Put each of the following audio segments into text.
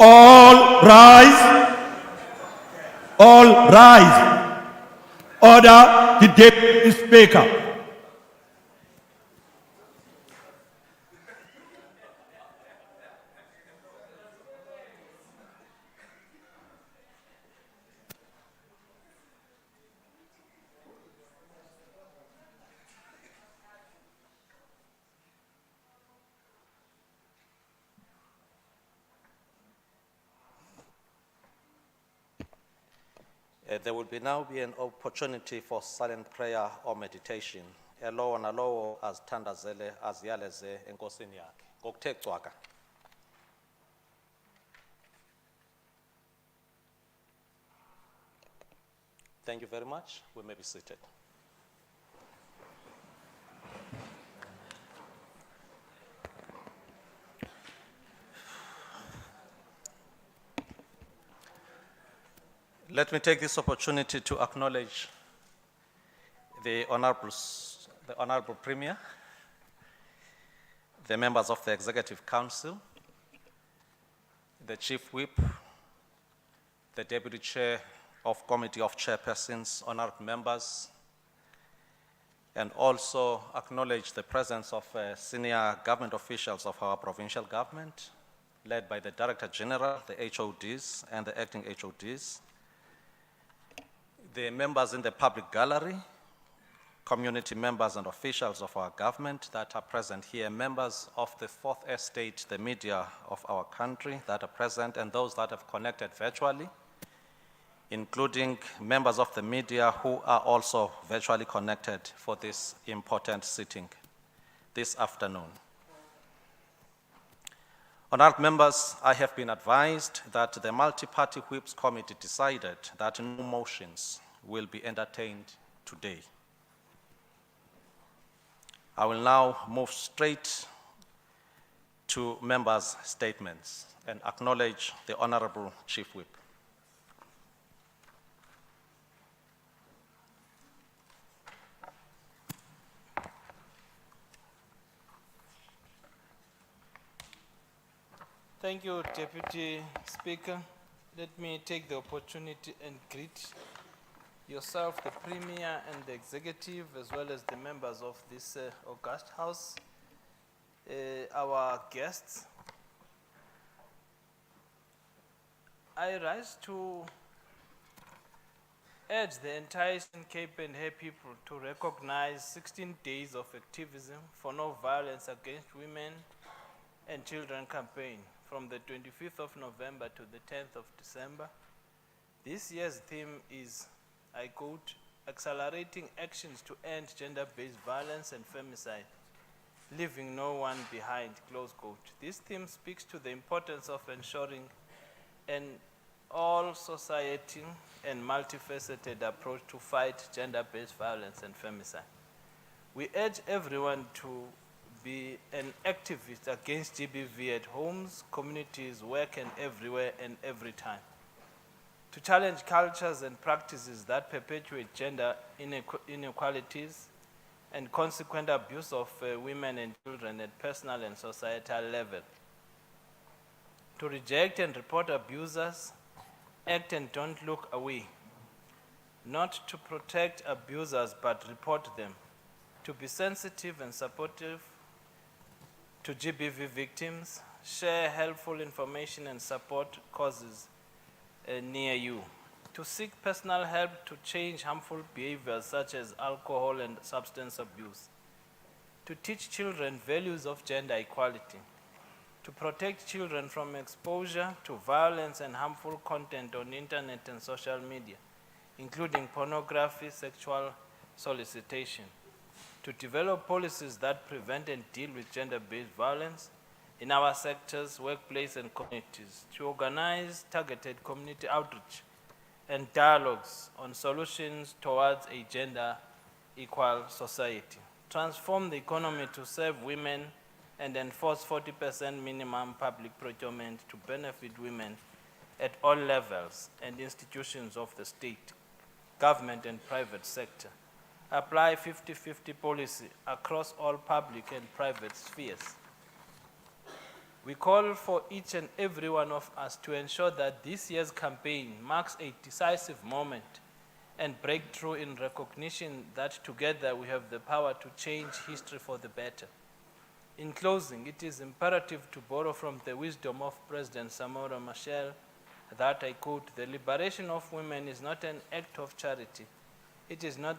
All rise. All rise. Order the Deputy Speaker. There will now be an opportunity for silent prayer or meditation. Elowo nalowo azithandazele aziyaleze enkosini yakhe. Ngokuthe cwaka. Thank you very much. We may be seated. Let me take this opportunity to acknowledge the Honorable Premier, the members of the Executive Council, the Chief Whip, the Deputy Chair of Committee of Chairpersons, honorable members, and also acknowledge the presence of senior government officials of our provincial government, led by the Director General, the HODs, and the acting HODs, the members in the public gallery, community members and officials of our government that are present here, members of the Fourth Estate, the media of our country that are present, and those that have connected virtually, including members of the media who are also virtually connected for this important sitting this afternoon. Honourable members, I have been advised that the Multi-Party Whips Committee decided that no motions will be entertained today. I will now move straight to members' statements and acknowledge the Honourable Chief Whip. Thank you, Deputy Speaker. Let me take the opportunity and greet yourself, the Premier and the Executive, as well as the members of this august House, our guests. I rise to urge the entire Eastern Cape and her people to recognize 16 days of activism for no violence against women and children campaign from the 25th of November to the 10th of December. This year's theme is, I quote, accelerating actions to end gender-based violence and femicide, leaving no one behind, close quote. This theme speaks to the importance of ensuring an all-society and multifaceted approach to fight gender-based violence and femicide. We urge everyone to be an activist against GBV at homes, communities, work, and everywhere and every time. To challenge cultures and practices that perpetuate gender inequalities and consequent abuse of women and children at personal and societal level. To reject and report abusers, act and don't look away. Not to protect abusers, but report them. To be sensitive and supportive to GBV victims, share helpful information and support causes near you. To seek personal help to change harmful behaviors such as alcohol and substance abuse. To teach children values of gender equality. To protect children from exposure to violence and harmful content on internet and social media, including pornography, sexual solicitation. To develop policies that prevent and deal with gender-based violence in our sectors, workplace, and communities. To organize targeted community outreach and dialogues on solutions towards a gender-equal society. Transform the economy to serve women and enforce 40% minimum public procurement to benefit women at all levels and institutions of the state, government, and private sector. Apply 50-50 policy across all public and private spheres. We call for each and every one of us to ensure that this year's campaign marks a decisive moment and breakthrough in recognition that together we have the power to change history for the better. In closing, it is imperative to borrow from the wisdom of President Samora Machel that I quote, "The liberation of women is not an act of charity. It is not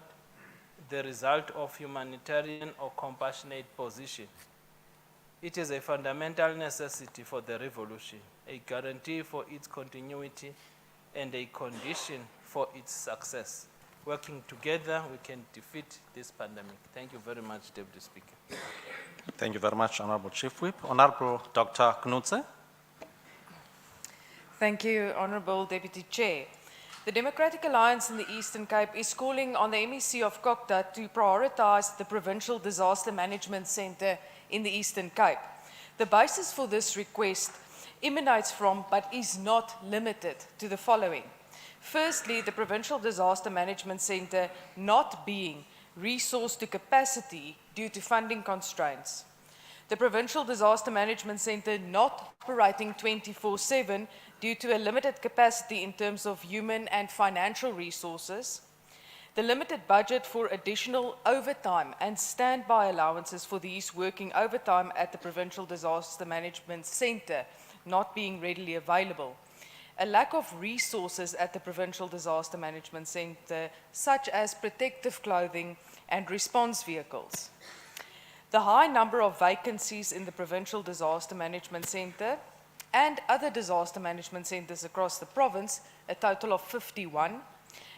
the result of humanitarian or compassionate position. It is a fundamental necessity for the revolution, a guarantee for its continuity, and a condition for its success. Working together, we can defeat this pandemic." Thank you very much, Deputy Speaker. Thank you very much, Honorable Chief Whip. Honorable Dr. Knudse. Thank you, Honourable Deputy Chair. The Democratic Alliance in the Eastern Cape is calling on the MEC of COCTA to prioritise the Provincial Disaster Management Centre in the Eastern Cape. The basis for this request emanates from, but is not limited to, the following. Firstly, the Provincial Disaster Management Centre not being resourced to capacity due to funding constraints. The Provincial Disaster Management Centre not operating 24/7 due to a limited capacity in terms of human and financial resources. The limited budget for additional overtime and standby allowances for these working overtime at the Provincial Disaster Management Centre not being readily available. A lack of resources at the Provincial Disaster Management Centre, such as protective clothing and response vehicles. The high number of vacancies in the Provincial Disaster Management Centre and other disaster management centres across the province, a total of 51.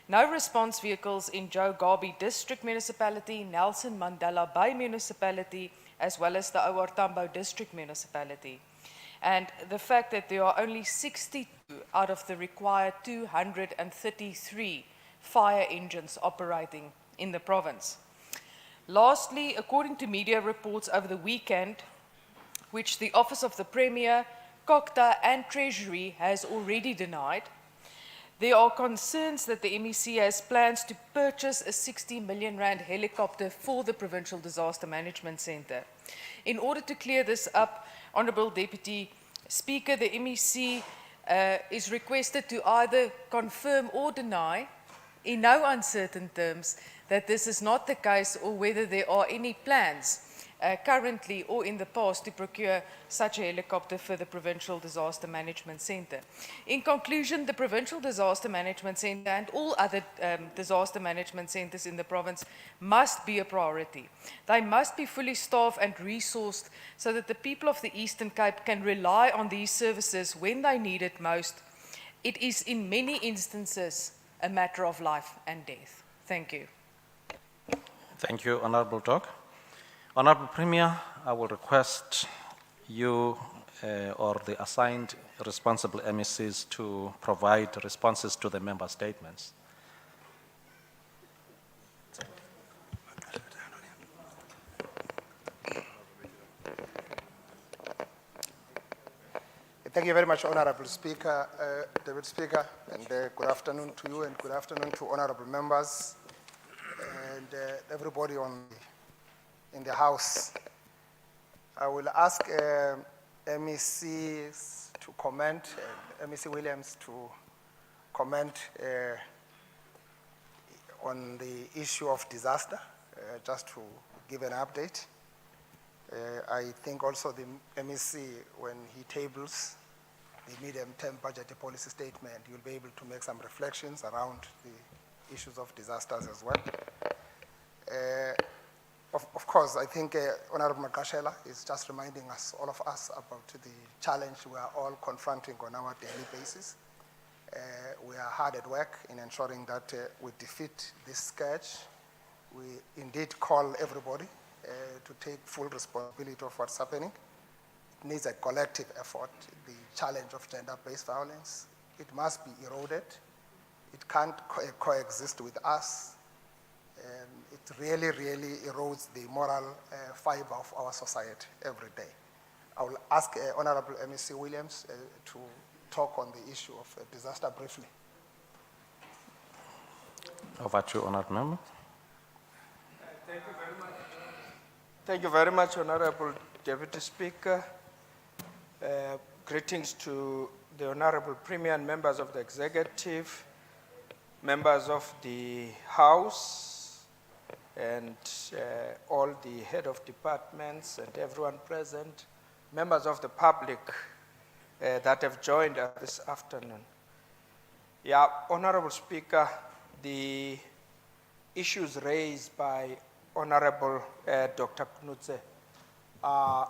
No response vehicles in Joe Garvey District Municipality, Nelson Mandela Bay Municipality, as well as the OR Tambo District Municipality. And the fact that there are only 62 out of the required 233 fire engines operating in the province. Lastly, according to media reports over the weekend, which the Office of the Premier, COCTA and Treasury has already denied, there are concerns that the MEC has plans to purchase a 60 million rand helicopter for the Provincial Disaster Management Centre. In order to clear this up, Honourable Deputy Speaker, the MEC is requested to either confirm or deny, in no uncertain terms, that this is not the case, or whether there are any plans currently or in the past to procure such a helicopter for the Provincial Disaster Management Centre. In conclusion, the Provincial Disaster Management Centre and all other disaster management centres in the province must be a priority. They must be fully staffed and resourced so that the people of the Eastern Cape can rely on these services when they need it most. It is in many instances a matter of life and death. Thank you. Thank you, Honorable Doc. Honorable Premier, I will request you or the assigned responsible MECs to provide responses to the member statements. Thank you very much, Honorable Speaker, Deputy Speaker, and good afternoon to you and good afternoon to honorable members and everybody in the House. I will ask MECs to comment, MEC Williams to comment on the issue of disaster, just to give an update. I think also the MEC, when he tables the medium-term budget policy statement, you'll be able to make some reflections around the issues of disasters as well. Of course, I think Honorable Makashela is just reminding us, all of us, about the challenge we are all confronting on our daily basis. We are hard at work in ensuring that we defeat this scourge. We indeed call everybody to take full responsibility of what's happening. It needs a collective effort. The challenge of gender-based violence, it must be eroded. It can't coexist with us. It really, really erodes the moral fiber of our society every day. I will ask Honorable MEC Williams to talk on the issue of disaster briefly. Over to you, Honorable Member. Thank you very much. Thank you very much, Honorable Deputy Speaker. Greetings to the Honorable Premier and members of the Executive, members of the House, and all the head of departments and everyone present, members of the public that have joined us this afternoon. Yeah, Honorable Speaker, the issues raised by Honorable Dr. Knudse are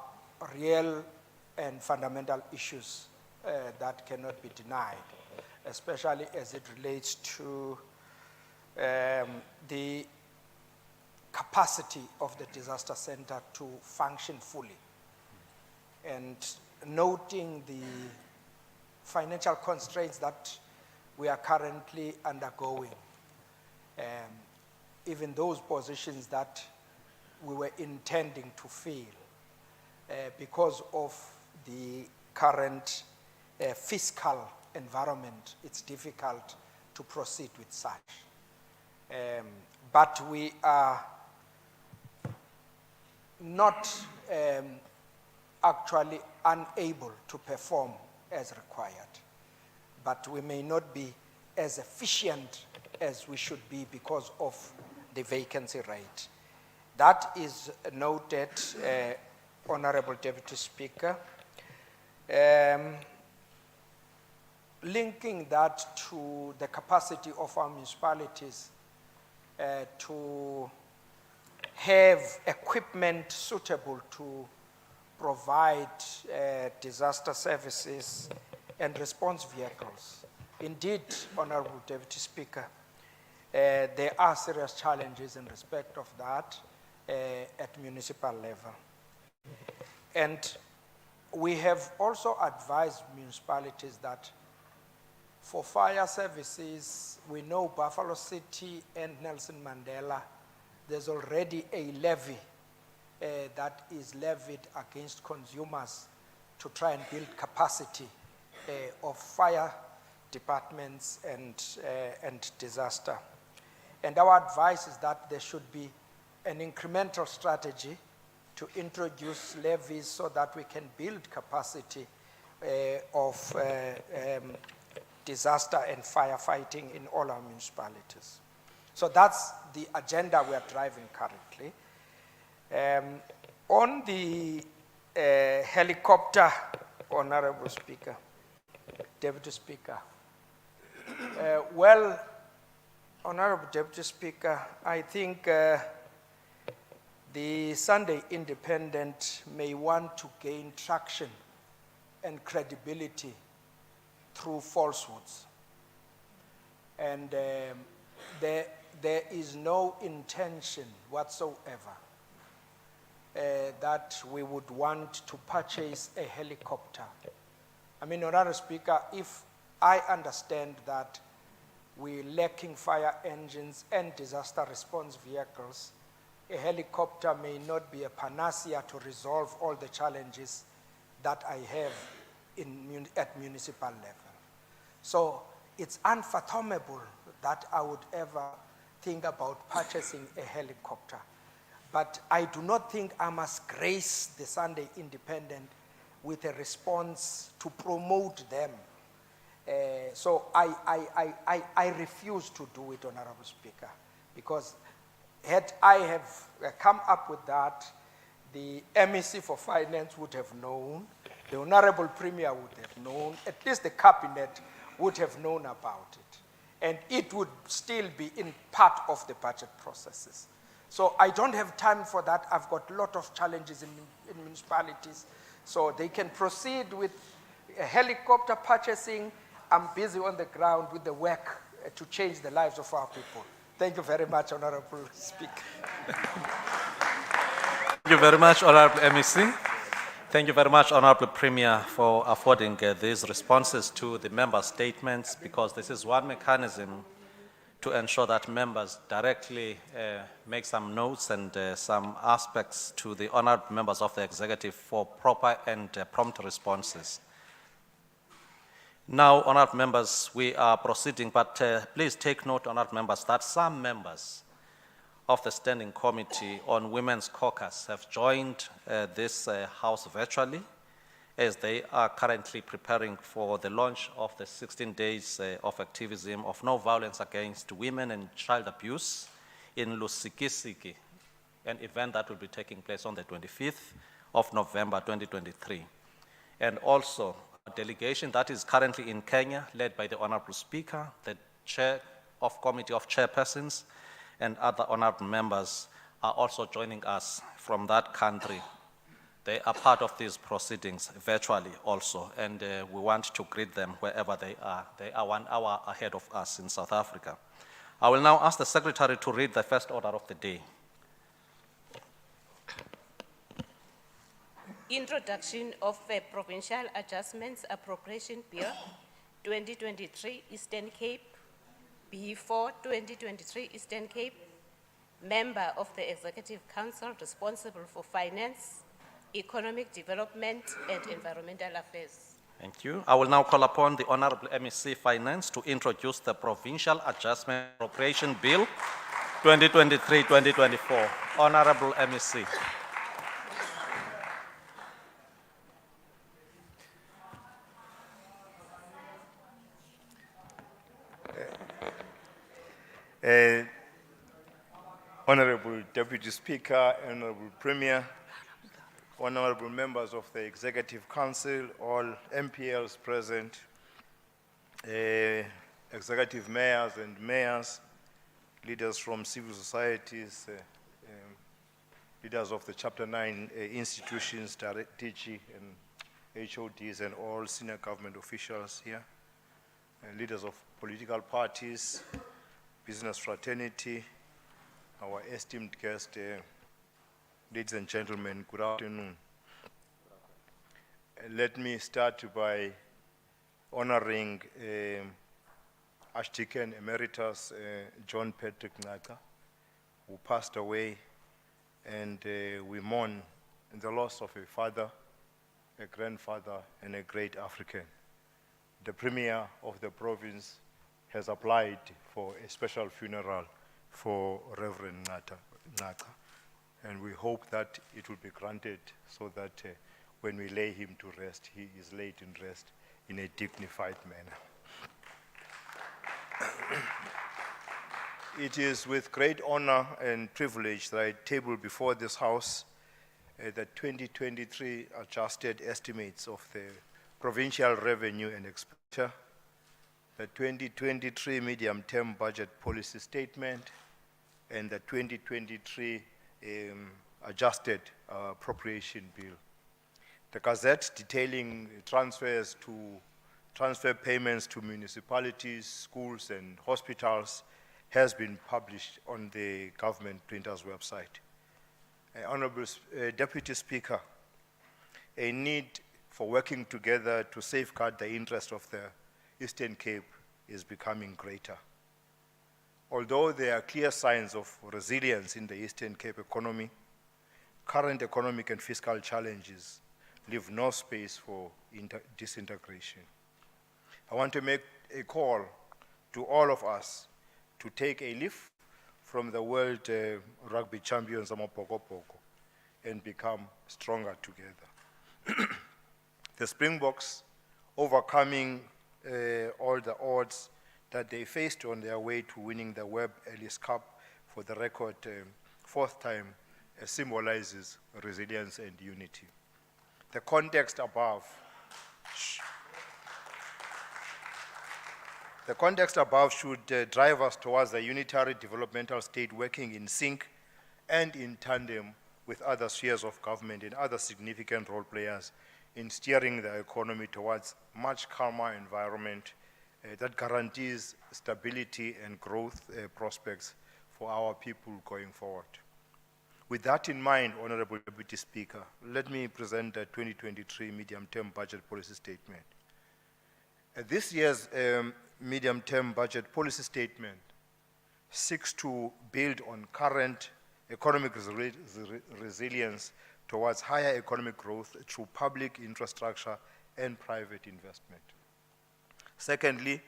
real and fundamental issues that cannot be denied, especially as it relates to the capacity of the disaster center to function fully, and noting the financial constraints that we are currently undergoing, even those positions that we were intending to fill because of the current fiscal environment. It's difficult to proceed with such. But we are not actually unable to perform as required, but we may not be as efficient as we should be because of the vacancy rate. That is noted, Honorable Deputy Speaker. Linking that to the capacity of our municipalities to have equipment suitable to provide disaster services and response vehicles. Indeed, Honorable Deputy Speaker, there are serious challenges in respect of that at municipal level. And we have also advised municipalities that for fire services, we know Buffalo City and Nelson Mandela, there's already a levy that is levied against consumers to try and build capacity of fire departments and disaster. And our advice is that there should be an incremental strategy to introduce levies so that we can build capacity of disaster and firefighting in all our municipalities. So that's the agenda we are driving currently. On the helicopter, Honorable Speaker, Deputy Speaker, well, Honorable Deputy Speaker, I think the Sunday Independent may want to gain traction and credibility through falsehoods. And there is no intention whatsoever that we would want to purchase a helicopter. I mean, Honorable Speaker, if I understand that we're lacking fire engines and disaster response vehicles, a helicopter may not be a panacea to resolve all the challenges that I have at municipal level. So it's unfathomable that I would ever think about purchasing a helicopter. But I do not think I must grace the Sunday Independent with a response to promote them. So I refuse to do it, Honorable Speaker, because had I have come up with that, the MEC for Finance would have known, the Honorable Premier would have known, at least the Cabinet would have known about it. And it would still be in part of the budget processes. So I don't have time for that. I've got a lot of challenges in municipalities. So they can proceed with helicopter purchasing. I'm busy on the ground with the work to change the lives of our people. Thank you very much, Honorable Speaker. Thank you very much, Honorable MEC. Thank you very much, Honorable Premier, for affording these responses to the member statements, because this is one mechanism to ensure that members directly make some notes and some aspects to the honored members of the executive for proper and prompt responses. Now, honored members, we are proceeding, but please take note, honored members, that some members of the Standing Committee on Women's Caucus have joined this House virtually, as they are currently preparing for the launch of the 16 days of activism of no violence against women and child abuse in Lusikisiki, an event that will be taking place on the 25th of November 2023. And also a delegation that is currently in Kenya, led by the Honorable Speaker, the Chair of Committee of Chairpersons, and other honorable members are also joining us from that country. They are part of these proceedings virtually also, and we want to greet them wherever they are. They are 1 hour ahead of us in South Africa. I will now ask the Secretary to read the first order of the day. Introduction of a Provincial Adjustments Appropriation Bill 2023 Eastern Cape, B4 2023 Eastern Cape, member of the Executive Council responsible for finance, economic development and environmental affairs. Thank you. I will now call upon the Honorable MEC Finance to introduce the Provincial Adjustment Appropriation Bill 2023-2024. Honorable MEC. Honorable Deputy Speaker, Honorable Premier, honorable members of the Executive Council, all MPLs present, executive mayors and mayors, leaders from civil societies, leaders of the Chapter 9 institutions, TG and HODs, and all senior government officials here, leaders of political parties, business fraternity, our esteemed guest, ladies and gentlemen, good afternoon. Let me start by honoring Archdeacon Emeritus John Patrick Naka, who passed away, and we mourn the loss of a father, a grandfather, and a great African. The Premier of the province has applied for a special funeral for Reverend Naka, and we hope that it will be granted so that when we lay him to rest, he is laid in rest in a dignified manner. It is with great honor and privilege that I table before this House the 2023 adjusted estimates of the provincial revenue and expenditure, the 2023 medium-term budget policy statement, and the 2023 adjusted appropriation bill. The Gazette detailing transfer payments to municipalities, schools, and hospitals has been published on the government printer's website. Honorable Deputy Speaker, a need for working together to safeguard the interest of the Eastern Cape is becoming greater. Although there are clear signs of resilience in the Eastern Cape economy, current economic and fiscal challenges leave no space for disintegration. I want to make a call to all of us to take a leaf from the world rugby champions Amapokopoko and become stronger together. The Springboks, overcoming all the odds that they faced on their way to winning the Webb Ellis Cup for the record fourth time, symbolizes resilience and unity. The context above should drive us towards a unitary developmental state working in sync and in tandem with other spheres of government and other significant role players in steering the economy towards much calmer environment that guarantees stability and growth prospects for our people going forward. With that in mind, Honorable Deputy Speaker, let me present the 2023 medium-term budget policy statement. This year's medium-term budget policy statement seeks to build on current economic resilience towards higher economic growth through public infrastructure and private investment. Secondly,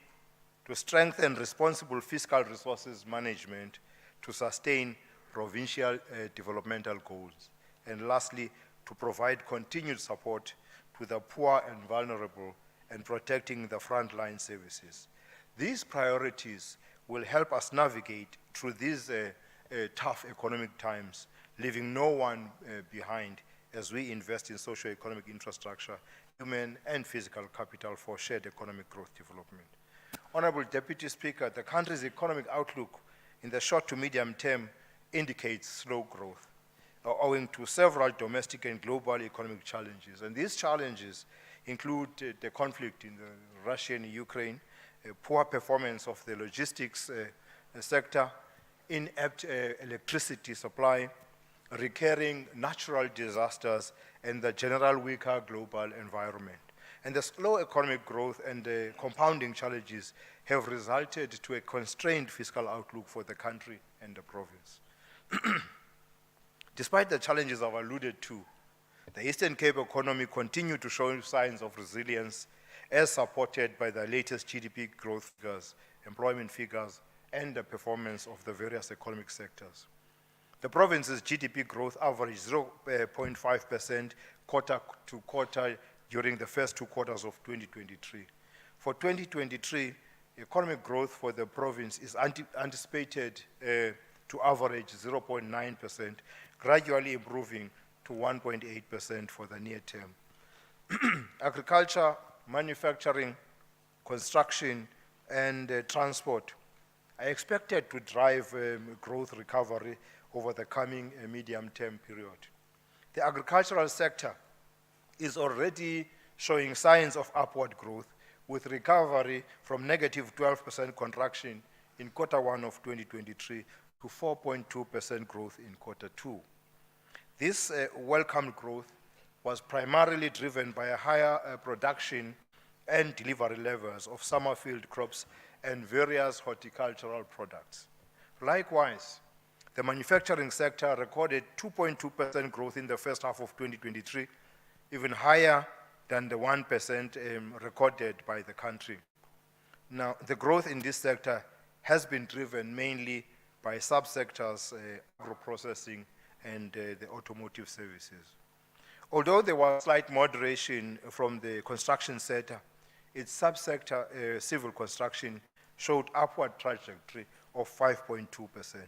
to strengthen responsible fiscal resources management to sustain provincial developmental goals. And lastly, to provide continued support to the poor and vulnerable and protecting the frontline services. These priorities will help us navigate through these tough economic times, leaving no one behind as we invest in socio-economic infrastructure, human and physical capital for shared economic growth development. Honorable Deputy Speaker, the country's economic outlook in the short to medium term indicates slow growth, owing to several domestic and global economic challenges. And these challenges include the conflict in the Russia-Ukraine, poor performance of the logistics sector, inept electricity supply, recurring natural disasters, and the general weaker global environment. And the slow economic growth and the compounding challenges have resulted to a constrained fiscal outlook for the country and the province. Despite the challenges I've alluded to, the Eastern Cape economy continued to show signs of resilience as supported by the latest GDP growth figures, employment figures, and the performance of the various economic sectors. The province's GDP growth averaged 0.5% quarter to quarter during the first 2 quarters of 2023. For 2023, economic growth for the province is anticipated to average 0.9%, gradually improving to 1.8% for the near term. Agriculture, manufacturing, construction, and transport are expected to drive growth recovery over the coming medium-term period. The agricultural sector is already showing signs of upward growth, with recovery from negative 12% contraction in Q1 of 2023 to 4.2% growth in Q2. This welcome growth was primarily driven by a higher production and delivery levels of summer field crops and various horticultural products. Likewise, the manufacturing sector recorded 2.2% growth in the first half of 2023, even higher than the 1% recorded by the country. Now, the growth in this sector has been driven mainly by subsectors, agro-processing and the automotive services. Although there was slight moderation from the construction sector, its subsector, civil construction, showed upward trajectory of 5.2%.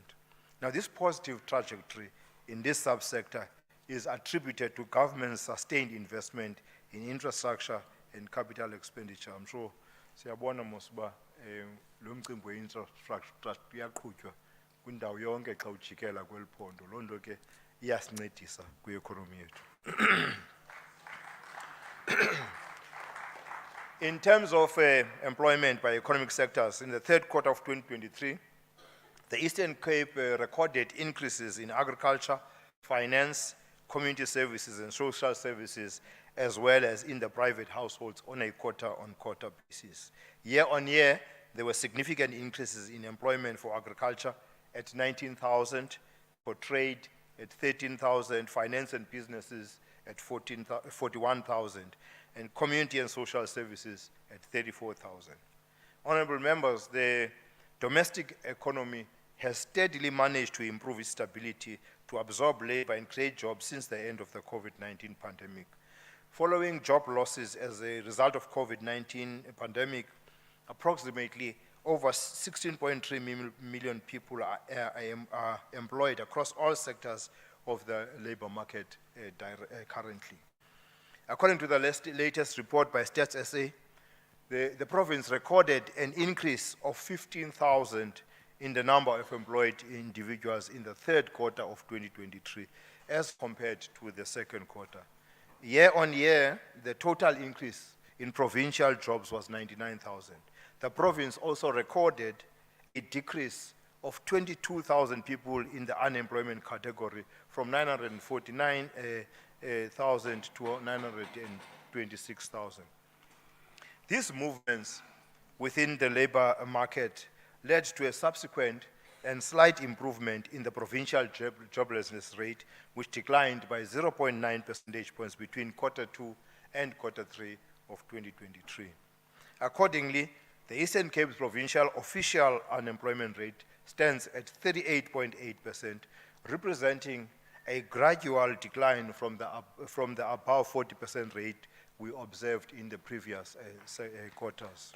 Now, this positive trajectory in this subsector is attributed to government's sustained investment in infrastructure and capital expenditure. I'm sure siyabona mosiba lo mcimbi we-infrastructure uyaqhutywa kwindawo yonke xa ujikela kweli phondo. Loo nto ke iyasincedisa kwi-economy yethu. In terms of employment by economic sectors, in the third quarter of 2023, the Eastern Cape recorded increases in agriculture, finance, community services and social services, as well as in the private households on a quarter-on-quarter basis. Year on year, there were significant increases in employment for agriculture at 19,000, for trade at 13,000, finance and businesses at 41,000, and community and social services at 34,000. Honorable members, the domestic economy has steadily managed to improve its stability to absorb labor and create jobs since the end of the COVID-19 pandemic. Following job losses as a result of COVID-19 pandemic, approximately over 16.3 million people are employed across all sectors of the labor market currently. According to the latest report by Stats SA, the province recorded an increase of 15,000 in the number of employed individuals in the third quarter of 2023 as compared to the second quarter. Year on year, the total increase in provincial jobs was 99,000. The province also recorded a decrease of 22,000 people in the unemployment category from 949,000 to 926,000. These movements within the labor market led to a subsequent and slight improvement in the provincial joblessness rate, which declined by 0.9 percentage points between Q2 and Q3 of 2023. Accordingly, the Eastern Cape's provincial official unemployment rate stands at 38.8%, representing a gradual decline from the above 40% rate we observed in the previous quarters.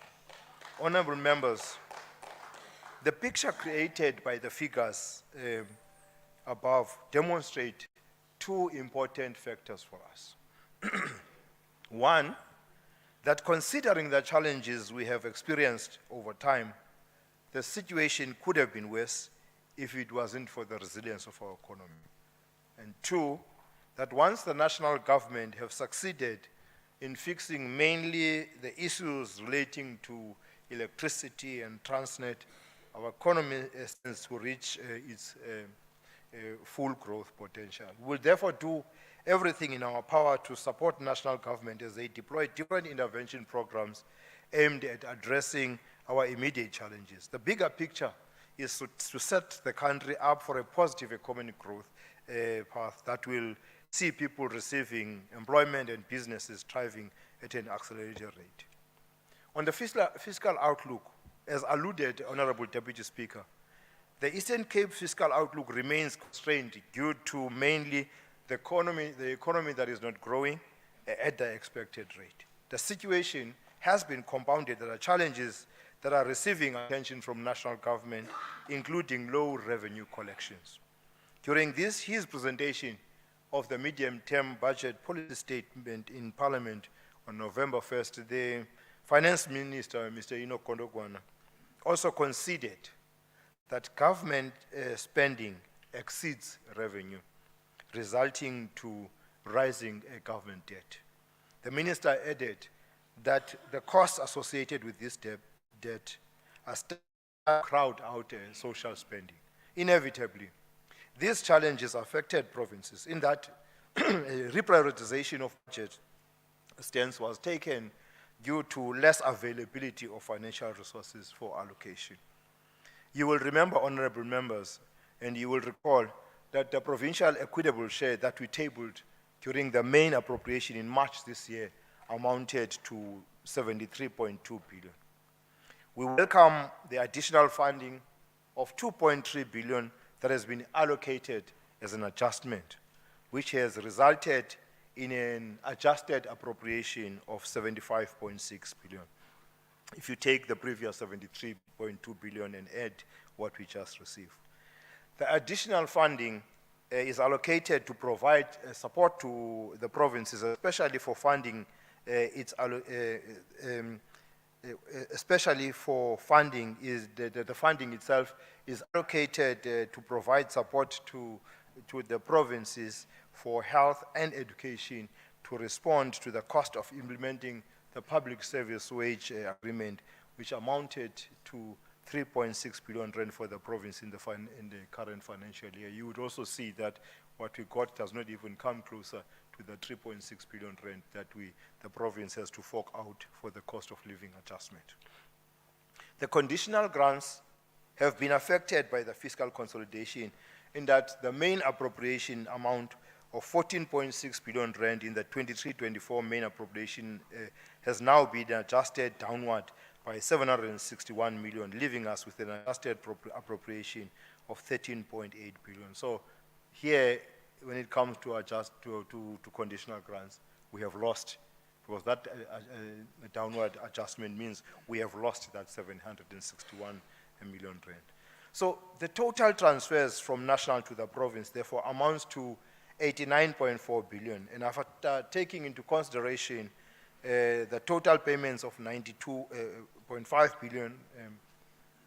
Honorable members, the picture created by the figures above demonstrate two important factors for us. One, that considering the challenges we have experienced over time, the situation could have been worse if it wasn't for the resilience of our economy. And two, that once the national government have succeeded in fixing mainly the issues relating to electricity and Transnet, our economy tends to reach its full growth potential. We will therefore do everything in our power to support national government as they deploy different intervention programs aimed at addressing our immediate challenges. The bigger picture is to set the country up for a positive economic growth path that will see people receiving employment and businesses thriving at an accelerated rate. On the fiscal outlook, as alluded, Honorable Deputy Speaker, the Eastern Cape fiscal outlook remains constrained due to mainly the economy that is not growing at the expected rate. The situation has been compounded. There are challenges that are receiving attention from national government, including low revenue collections. During his presentation of the medium-term budget policy statement in Parliament on November 1st, the Finance Minister, Mr. Enoch Kondogwana, also conceded that government spending exceeds revenue, resulting to rising government debt. The minister added that the costs associated with this debt are crowd out social spending. Inevitably, these challenges affected provinces in that reprioritization of budget stance was taken due to less availability of financial resources for allocation. You will remember, honorable members, and you will recall that the provincial equitable share that we tabled during the main appropriation in March this year amounted to 73.2 billion. We welcome the additional funding of 2.3 billion that has been allocated as an adjustment, which has resulted in an adjusted appropriation of 75.6 billion. If you take the previous 73.2 billion and add what we just received. The additional funding is allocated to provide support to the provinces, especially for funding the funding itself is allocated to provide support to the provinces for health and education to respond to the cost of implementing the public service wage agreement, which amounted to 3.6 billion rand for the province in the current financial year. You would also see that what we got does not even come closer to the 3.6 billion rand that the province has to fork out for the cost of living adjustment. The conditional grants have been affected by the fiscal consolidation in that the main appropriation amount of 14.6 billion rand in the 23-24 main appropriation has now been adjusted downward by 761 million, leaving us with an adjusted appropriation of 13.8 billion. So here, when it comes to conditional grants, we have lost, because that downward adjustment means we have lost that 761 million rand. So the total transfers from national to the province, therefore, amounts to 89.4 billion. And after taking into consideration the total payments of 92.5 billion,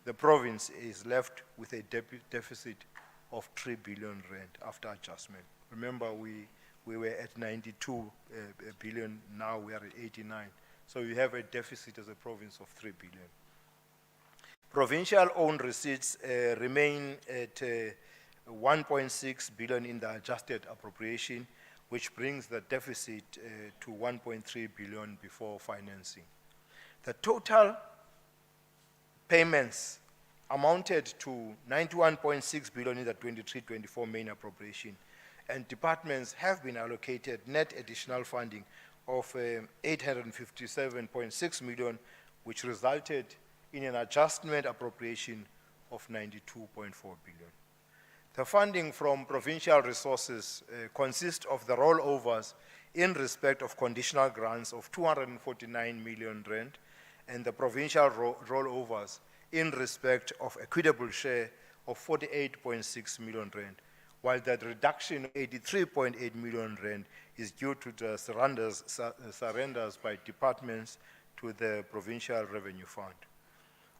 the province is left with a deficit of 3 billion rand after adjustment. Remember, we were at 92 billion, now we are at 89. So you have a deficit as a province of 3 billion. Provincial owned receipts remain at 1.6 billion in the adjusted appropriation, which brings the deficit to 1.3 billion before financing. The total payments amounted to 91.6 billion in the 23-24 main appropriation, and departments have been allocated net additional funding of 857.6 million, which resulted in an adjustment appropriation of 92.4 billion. The funding from provincial resources consists of the rollovers in respect of conditional grants of 249 million rand and the provincial rollovers in respect of equitable share of 48.6 million rand, while that reduction of 83.8 million rand is due to the surrenders by departments to the Provincial Revenue Fund.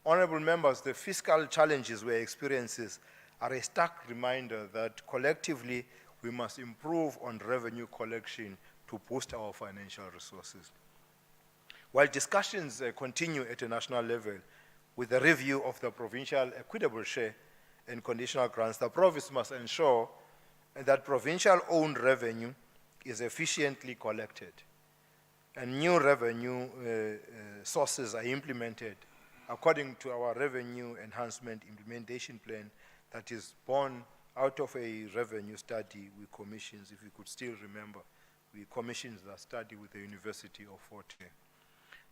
Honorable members, the fiscal challenges we experience are a stark reminder that collectively we must improve on revenue collection to boost our financial resources. While discussions continue at a national level with the review of the provincial equitable share and conditional grants, the province must ensure that provincial-owned revenue is efficiently collected and new revenue sources are implemented according to our revenue enhancement implementation plan that is born out of a revenue study we commissioned, if you could still remember, we commissioned that study with the University of Fort Hare.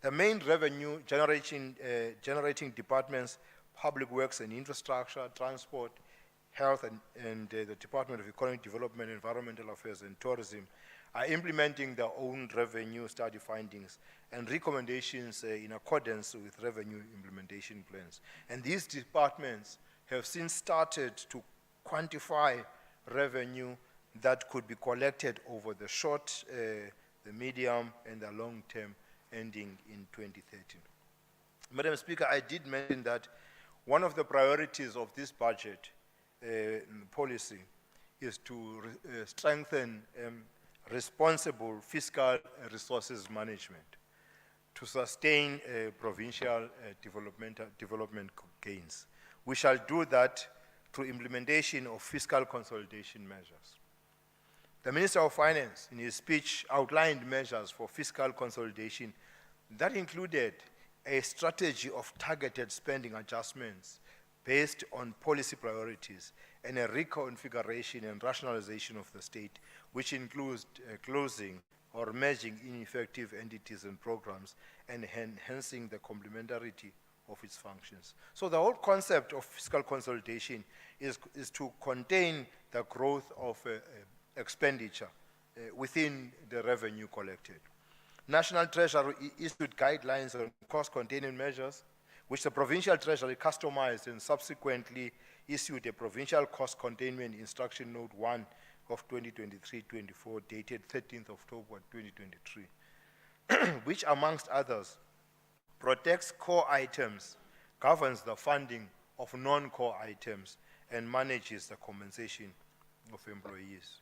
The main revenue generating departments, Public Works and Infrastructure, Transport, Health, and the Department of Economic Development, Environmental Affairs, and Tourism are implementing their own revenue study findings and recommendations in accordance with revenue implementation plans. And these departments have since started to quantify revenue that could be collected over the short, the medium, and the long term, ending in 2013. Madam Speaker, I did mention that one of the priorities of this budget policy is to strengthen responsible fiscal resources management to sustain provincial development gains. We shall do that through implementation of fiscal consolidation measures. The Minister of Finance, in his speech, outlined measures for fiscal consolidation that included a strategy of targeted spending adjustments based on policy priorities and a reconfiguration and rationalization of the state, which includes closing or merging ineffective entities and programs and enhancing the complementarity of its functions. So the whole concept of fiscal consolidation is to contain the growth of expenditure within the revenue collected. National Treasury issued guidelines on cost containment measures, which the Provincial Treasury customized and subsequently issued a Provincial Cost Containment Instruction Note 1 of 2023-24, dated 13th October 2023, which amongst others protects core items, governs the funding of non-core items, and manages the compensation of employees.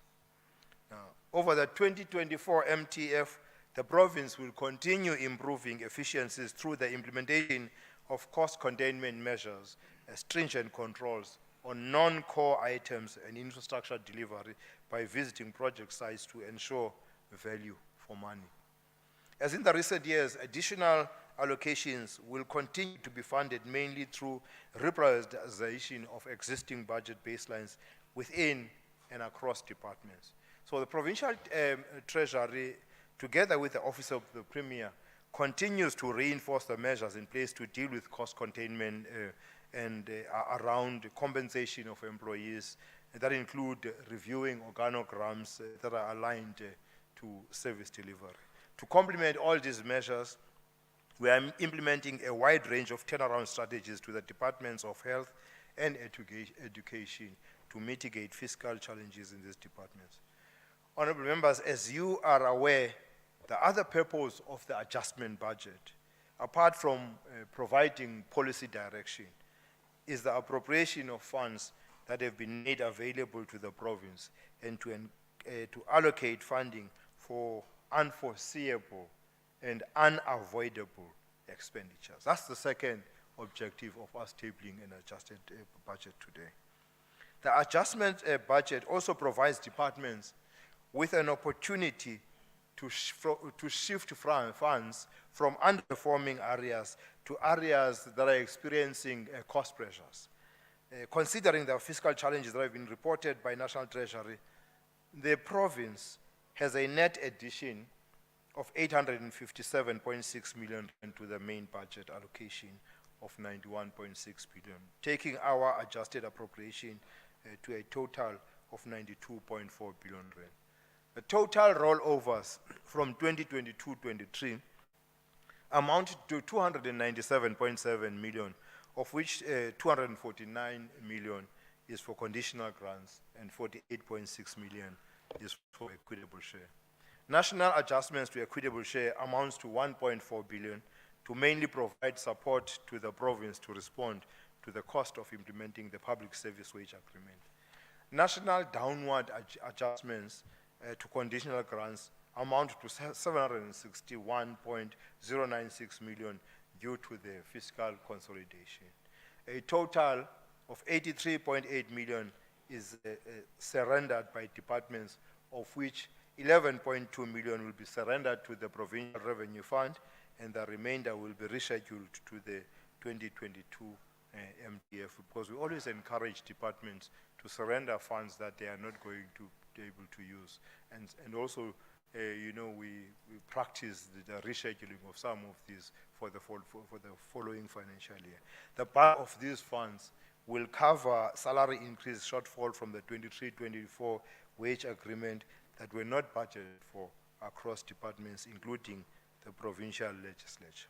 Now, over the 2024 MTF, the province will continue improving efficiencies through the implementation of cost containment measures, stringent controls on non-core items and infrastructure delivery by visiting project sites to ensure value for money. As in the recent years, additional allocations will continue to be funded mainly through reprioritization of existing budget baselines within and across departments. So the Provincial Treasury, together with the Office of the Premier, continues to reinforce the measures in place to deal with cost containment and around compensation of employees that include reviewing organograms that are aligned to service delivery. To complement all these measures, we are implementing a wide range of turnaround strategies to the departments of health and education to mitigate fiscal challenges in these departments. Honorable members, as you are aware, the other purpose of the adjustment budget, apart from providing policy direction, is the appropriation of funds that have been made available to the province and to allocate funding for unforeseeable and unavoidable expenditures. That's the second objective of us tabling an adjusted budget today. The adjustment budget also provides departments with an opportunity to shift funds from underperforming areas to areas that are experiencing cost pressures. Considering the fiscal challenges that have been reported by National Treasury, the province has a net addition of 857.6 million to the main budget allocation of 91.6 billion, taking our adjusted appropriation to a total of 92.4 billion rand. The total rollovers from 2022-23 amounted to 297.7 million, of which 249 million is for conditional grants and 48.6 million is for equitable share. National adjustments to equitable share amounts to 1.4 billion to mainly provide support to the province to respond to the cost of implementing the public service wage agreement. National downward adjustments to conditional grants amount to 761.096 million due to the fiscal consolidation. A total of 83.8 million is surrendered by departments, of which 11.2 million will be surrendered to the Provincial Revenue Fund, and the remainder will be rescheduled to the 2022 MTF, because we always encourage departments to surrender funds that they are not going to be able to use. And also, you know, we practice the rescheduling of some of these for the following financial year. The bulk of these funds will cover salary increase shortfall from the 23-24 wage agreement that were not budgeted for across departments, including the provincial legislature.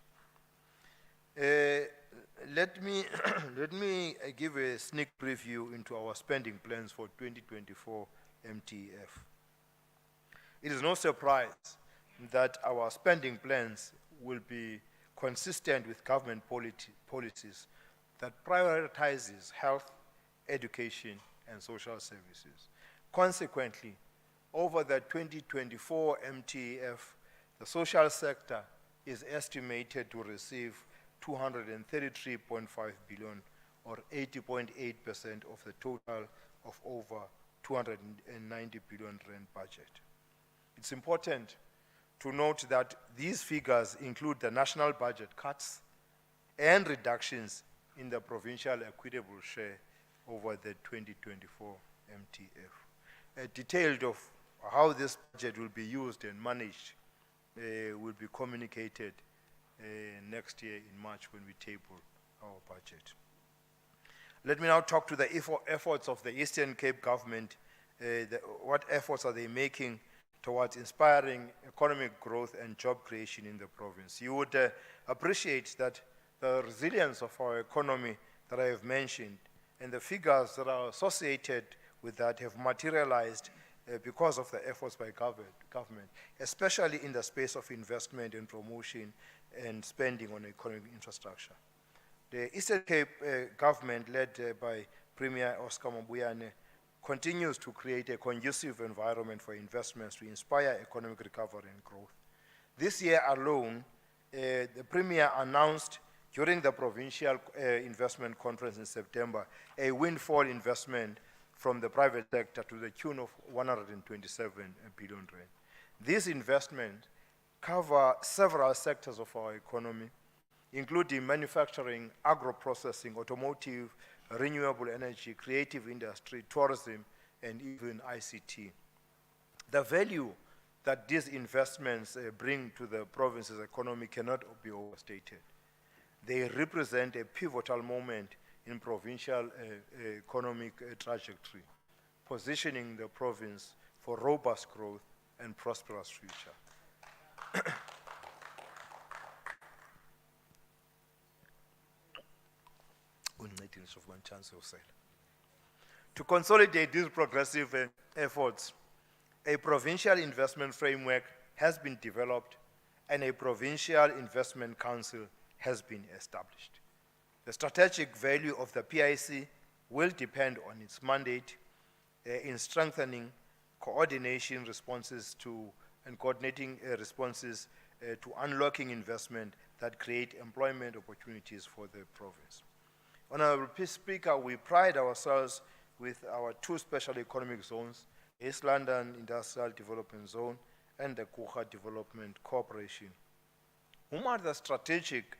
Let me give a sneak preview into our spending plans for 2024 MTF. It is no surprise that our spending plans will be consistent with government policies that prioritizes health, education, and social services. Consequently, over the 2024 MTF, the social sector is estimated to receive 233.5 billion, or 80.8% of the total of over 290 billion rand budget. It's important to note that these figures include the national budget cuts and reductions in the provincial equitable share over the 2024 MTF. Detailed of how this budget will be used and managed will be communicated next year in March when we table our budget. Let me now talk to the efforts of the Eastern Cape government. What efforts are they making towards inspiring economic growth and job creation in the province? You would appreciate that the resilience of our economy that I have mentioned and the figures that are associated with that have materialized because of the efforts by government, especially in the space of investment and promotion and spending on economic infrastructure. The Eastern Cape government, led by Premier Oscar Mabuyane, continues to create a conducive environment for investments to inspire economic recovery and growth. This year alone, the Premier announced during the Provincial Investment Conference in September a windfall investment from the private sector to the tune of 127 billion rand. These investments cover several sectors of our economy, including manufacturing, agro-processing, automotive, renewable energy, creative industry, tourism, and even ICT. The value that these investments bring to the province's economy cannot be overstated. They represent a pivotal moment in provincial economic trajectory, positioning the province for robust growth and prosperous future. To consolidate these progressive efforts, a provincial investment framework has been developed and a provincial investment council has been established. The strategic value of the PIC will depend on its mandate in strengthening coordination responses to and coordinating responses to unlocking investment that create employment opportunities for the province. Honorable Speaker, we pride ourselves with our two special economic zones, East London Industrial Development Zone and the Kucha Development Corporation, whom are the strategic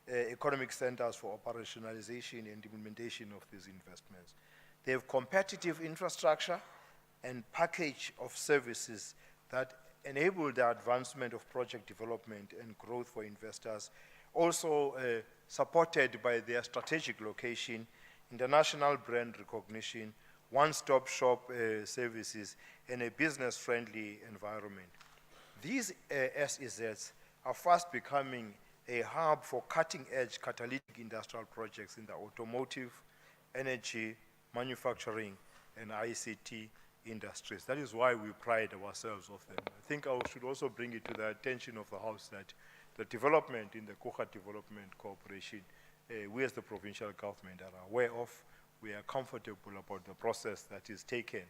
economic centers for operationalization and implementation of these investments. They have competitive infrastructure and package of services that enable the advancement of project development and growth for investors, also supported by their strategic location, international brand recognition, one-stop shop services, and a business-friendly environment. These SEZs are fast becoming a hub for cutting-edge catalytic industrial projects in the automotive, energy, manufacturing, and ICT industries. That is why we pride ourselves of them. I think I should also bring it to the attention of the House that the development in the Kocha Development Corporation, we as the provincial government are aware of. We are comfortable about the process that is taken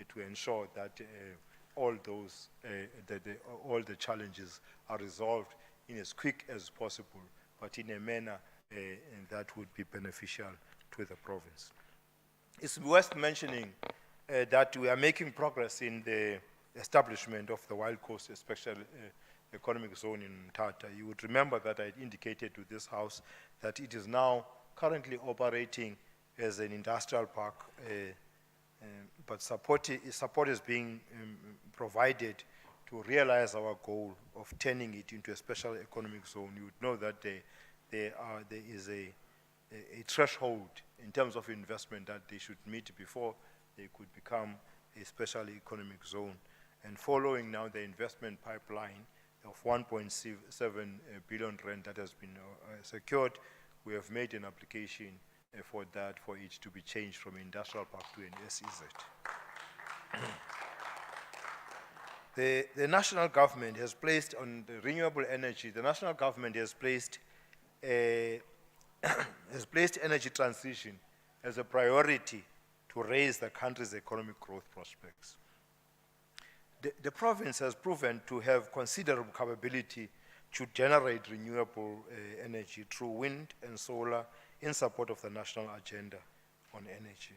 to ensure that all the challenges are resolved in as quick as possible, but in a manner that would be beneficial to the province. It's worth mentioning that we are making progress in the establishment of the Wild Coast Special Economic Zone in Mthatha. You would remember that I indicated to this House that it is now currently operating as an industrial park, but support is being provided to realize our goal of turning it into a special economic zone. You would know that there is a threshold in terms of investment that they should meet before they could become a special economic zone. And following now the investment pipeline of 1.7 billion rand that has been secured, we have made an application for it to be changed from industrial park to an SEZ. The national government has placed on the renewable energy, the national government has placed energy transition as a priority to raise the country's economic growth prospects. The province has proven to have considerable capability to generate renewable energy through wind and solar in support of the national agenda on energy.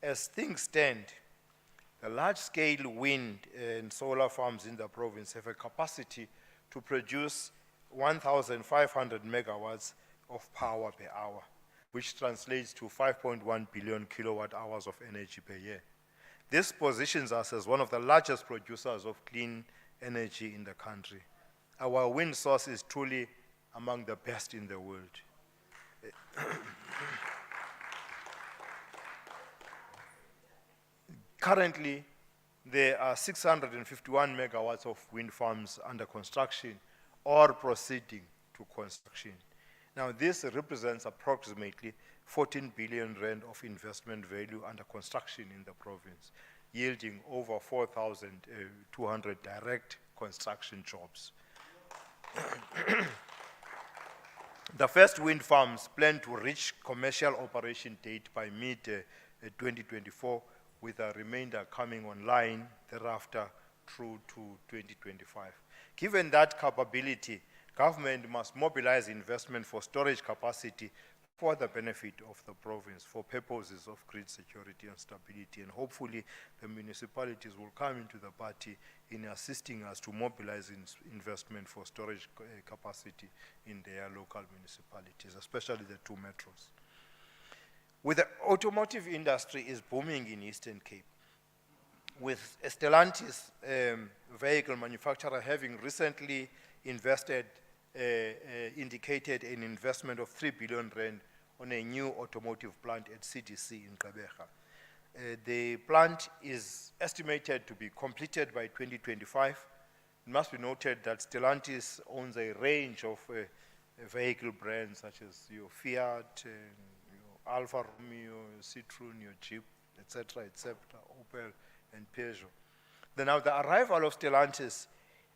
As things stand, the large-scale wind and solar farms in the province have a capacity to produce 1,500 megawatts of power per hour, which translates to 5.1 billion kilowatt hours of energy per year. This positions us as one of the largest producers of clean energy in the country. Our wind source is truly among the best in the world. Currently, there are 651 megawatts of wind farms under construction or proceeding to construction. Now, this represents approximately 14 billion rand of investment value under construction in the province, yielding over 4,200 direct construction jobs. The first wind farms plan to reach commercial operation date by mid-2024, with a remainder coming online thereafter through to 2025. Given that capability, government must mobilize investment for storage capacity for the benefit of the province for purposes of grid security and stability, and hopefully the municipalities will come into the party in assisting us to mobilize investment for storage capacity in their local municipalities, especially the two metros. With the automotive industry is booming in Eastern Cape, with Stellantis vehicle manufacturer having recently indicated an investment of 3 billion rand on a new automotive plant at CDC in Gqeberha. The plant is estimated to be completed by 2025. It must be noted that Stellantis owns a range of vehicle brands such as your Fiat, your Alfa Romeo, your Citroen, your Jeep, etc., Opel and Peugeot. Now the arrival of Stellantis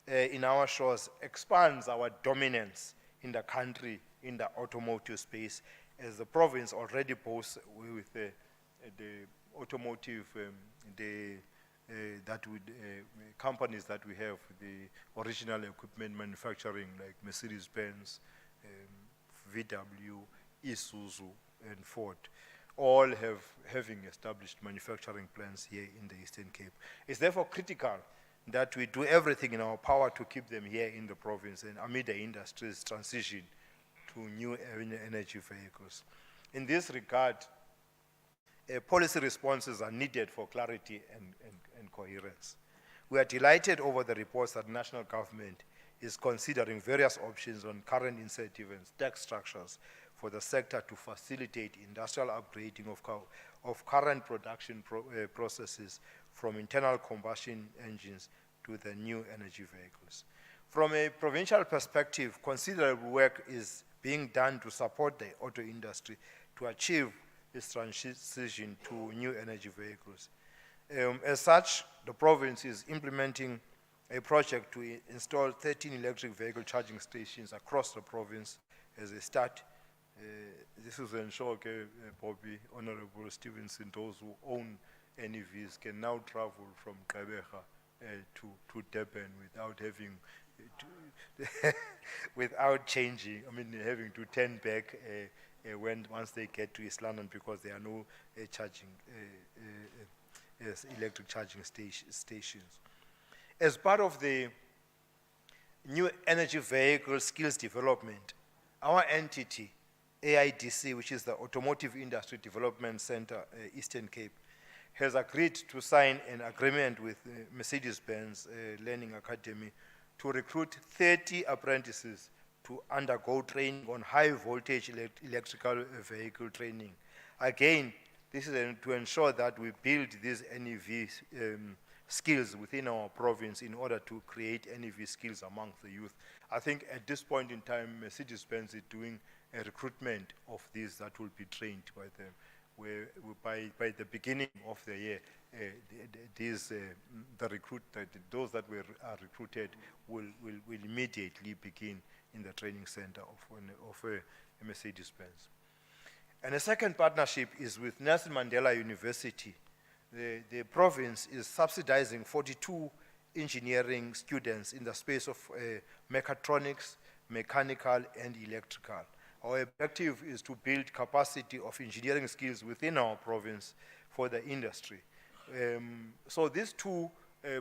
in our shores expands our dominance in the country in the automotive space, as the province already boasts with the automotive companies that we have, the original equipment manufacturing like Mercedes-Benz, VW, Isuzu, and Ford, all having established manufacturing plants here in the Eastern Cape. It's therefore critical that we do everything in our power to keep them here in the province and amid the industry's transition to new energy vehicles. In this regard, policy responses are needed for clarity and coherence. We are delighted over the reports that national government is considering various options on current incentive and tax structures for the sector to facilitate industrial upgrading of current production processes from internal combustion engines to the new energy vehicles. From a provincial perspective, considerable work is being done to support the auto industry to achieve its transition to new energy vehicles. As such, the province is implementing a project to install 13 electric vehicle charging stations across the province as a start. This is ensure, Bobby, Honorable Stevenson, those who own NEVs can now travel from Gqeberha to Durban without having without changing, having to turn back once they get to East London, because there are no electric charging stations. As part of the new energy vehicle skills development, our entity, AIDC, which is the Automotive Industry Development Center, Eastern Cape, has agreed to sign an agreement with Mercedes-Benz Learning Academy to recruit 30 apprentices to undergo training on high voltage electrical vehicle training. Again, this is to ensure that we build these NEV skills within our province in order to create NEV skills among the youth. I think at this point in time, Mercedes-Benz is doing a recruitment of these that will be trained by them. By the beginning of the year, those that are recruited will immediately begin in the training center of a Mercedes-Benz. And a second partnership is with Nelson Mandela University. The province is subsidizing 42 engineering students in the space of mechatronics, mechanical, and electrical. Our objective is to build capacity of engineering skills within our province for the industry. So these two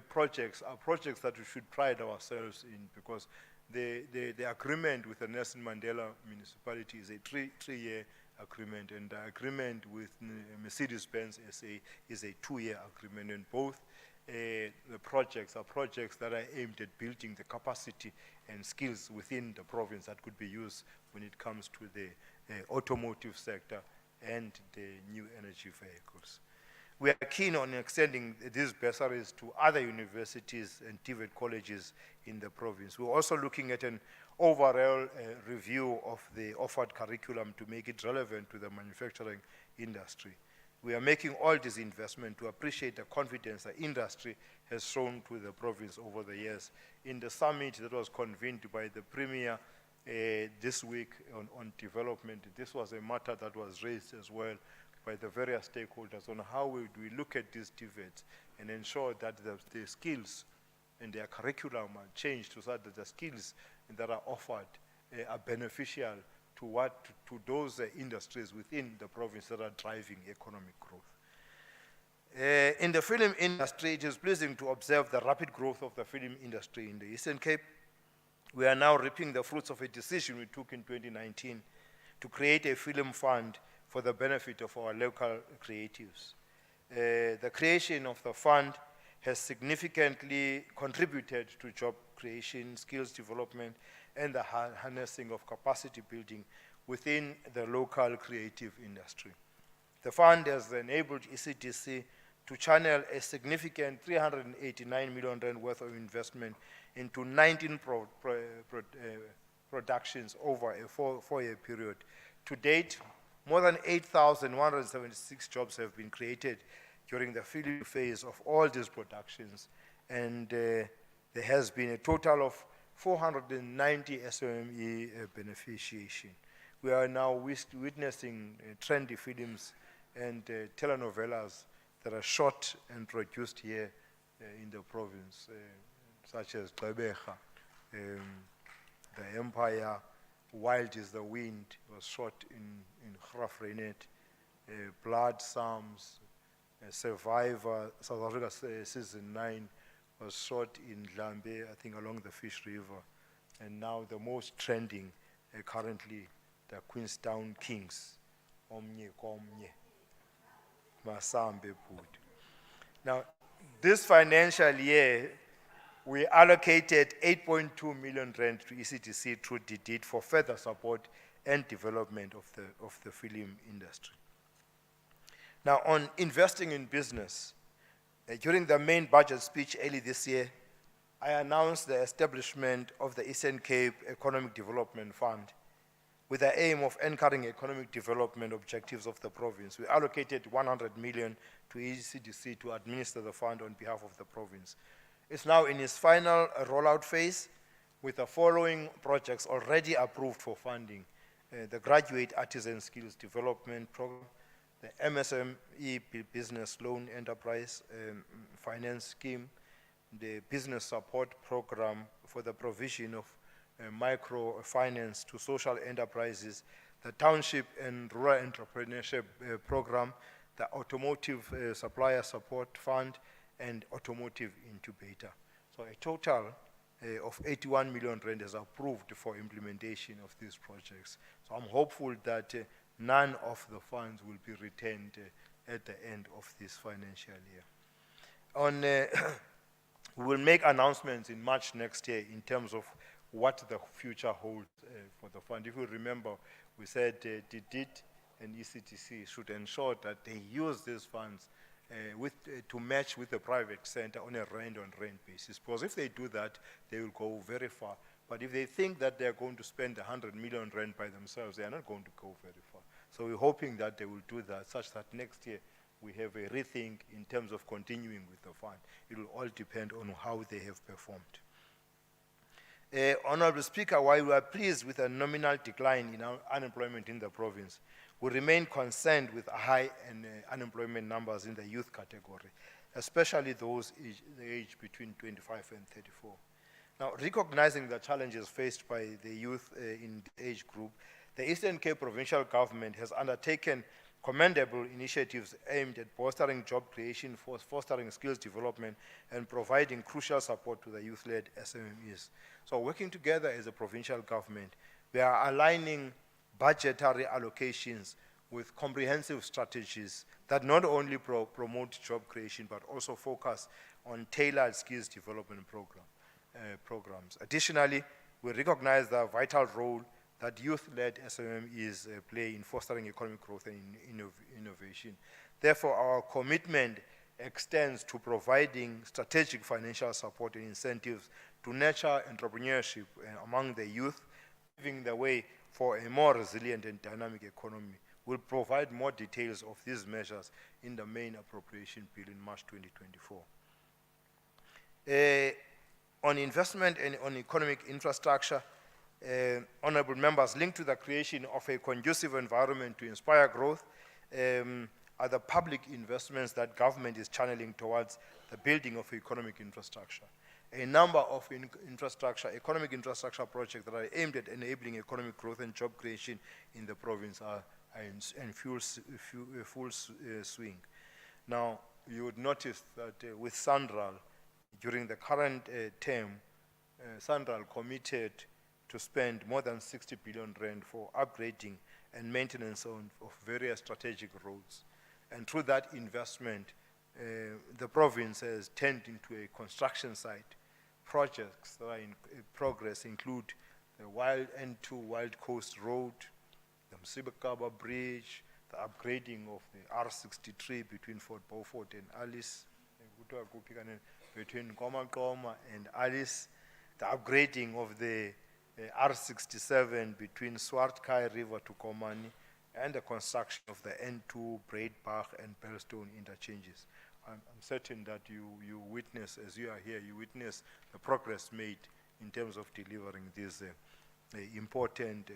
projects are projects that we should pride ourselves in, because the agreement with the Nelson Mandela municipality is a three-year agreement, and the agreement with Mercedes-Benz SA is a 2-year agreement, and both the projects are projects that are aimed at building the capacity and skills within the province that could be used when it comes to the automotive sector and the new energy vehicles. We are keen on extending these bursaries to other universities and TVET colleges in the province. We're also looking at an overall review of the offered curriculum to make it relevant to the manufacturing industry. We are making all this investment to appreciate the confidence the industry has shown to the province over the years. In the summit that was convened by the Premier this week on development, this was a matter that was raised as well by the various stakeholders on how do we look at these TVETs and ensure that the skills and their curriculum are changed so that the skills that are offered are beneficial to those industries within the province that are driving economic growth. In the film industry, it is pleasing to observe the rapid growth of the film industry in the Eastern Cape. We are now reaping the fruits of a decision we took in 2019 to create a film fund for the benefit of our local creatives. The creation of the fund has significantly contributed to job creation, skills development, and the harnessing of capacity building within the local creative industry. The fund has enabled ECDC to channel a significant 389 million rand worth of investment into 19 productions over a four-year period. To date, more than 8,176 jobs have been created during the filming phase of all these productions, and there has been a total of 490 SOME beneficiation. We are now witnessing trendy films and telenovelas that are shot and produced here in the province, such as Gqeberha, The Empire, Wild is the Wind was shot in Graaff-Reinet, Blood Psalms, Survivor, South Africa Season 9 was shot in Dlambe, I think along the Fish River, and now the most trending currently, the Queenstown Kings, Omnye Komnye, Masambe Put. Now, this financial year, we allocated 8.2 million rand to ECDC through DDIT for further support and development of the film industry. Now, on investing in business, during the main budget speech early this year, I announced the establishment of the Eastern Cape Economic Development Fund with the aim of encouraging economic development objectives of the province. We allocated 100 million to ECDC to administer the fund on behalf of the province. It's now in its final rollout phase with the following projects already approved for funding. The Graduate Artisan Skills Development Program, the MSME Business Loan Enterprise Finance Scheme, the Business Support Program for the provision of microfinance to social enterprises, the Township and Rural Entrepreneurship Program, the Automotive Supplier Support Fund, and Automotive Incubator. So a total of 81 million rand is approved for implementation of these projects. So I'm hopeful that none of the funds will be retained at the end of this financial year. We will make announcements in March next year in terms of what the future holds for the fund. If you remember, we said DIT and ECTC should ensure that they use these funds to match with the private sector on a rand-on-rand basis. Because if they do that, they will go very far. But if they think that they're going to spend 100 million rand by themselves, they are not going to go very far. So we're hoping that they will do that, such that next year we have a rethink in terms of continuing with the fund. It will all depend on how they have performed. Honorable Speaker, while we are pleased with a nominal decline in our unemployment in the province, we remain concerned with high unemployment numbers in the youth category, especially those aged between 25 and 34. Now, recognizing the challenges faced by the youth in the age group, the Eastern Cape Provincial Government has undertaken commendable initiatives aimed at bolstering job creation, fostering skills development, and providing crucial support to the youth-led SMMEs. So working together as a provincial government, we are aligning budgetary allocations with comprehensive strategies that not only promote job creation, but also focus on tailored skills development programs. Additionally, we recognize the vital role that youth-led SMMEs play in fostering economic growth and innovation. Therefore, our commitment extends to providing strategic financial support and incentives to nurture entrepreneurship among the youth, paving the way for a more resilient and dynamic economy. We'll provide more details of these measures in the main appropriation bill in March 2024. On investment and on economic infrastructure, honorable members, linked to the creation of a conducive environment to inspire growth are the public investments that government is channeling towards the building of economic infrastructure. A number of economic infrastructure projects that are aimed at enabling economic growth and job creation in the province are in full swing. Now, you would notice that with Sandral, during the current term, Sandral committed to spend more than 60 billion rand for upgrading and maintenance of various strategic roads. And through that investment, the province has turned into a construction site. Projects that are in progress include the N2 Wild Coast Road, the Msibekaba Bridge, the upgrading of the R63 between Fort Beaufort and Alice, between Komakoma and Alice, the upgrading of the R67 between Swartkai River to Komani, and the construction of the N2 Breitbach and Bellstone interchanges. I'm certain that you witness, as you are here, you witness the progress made in terms of delivering this important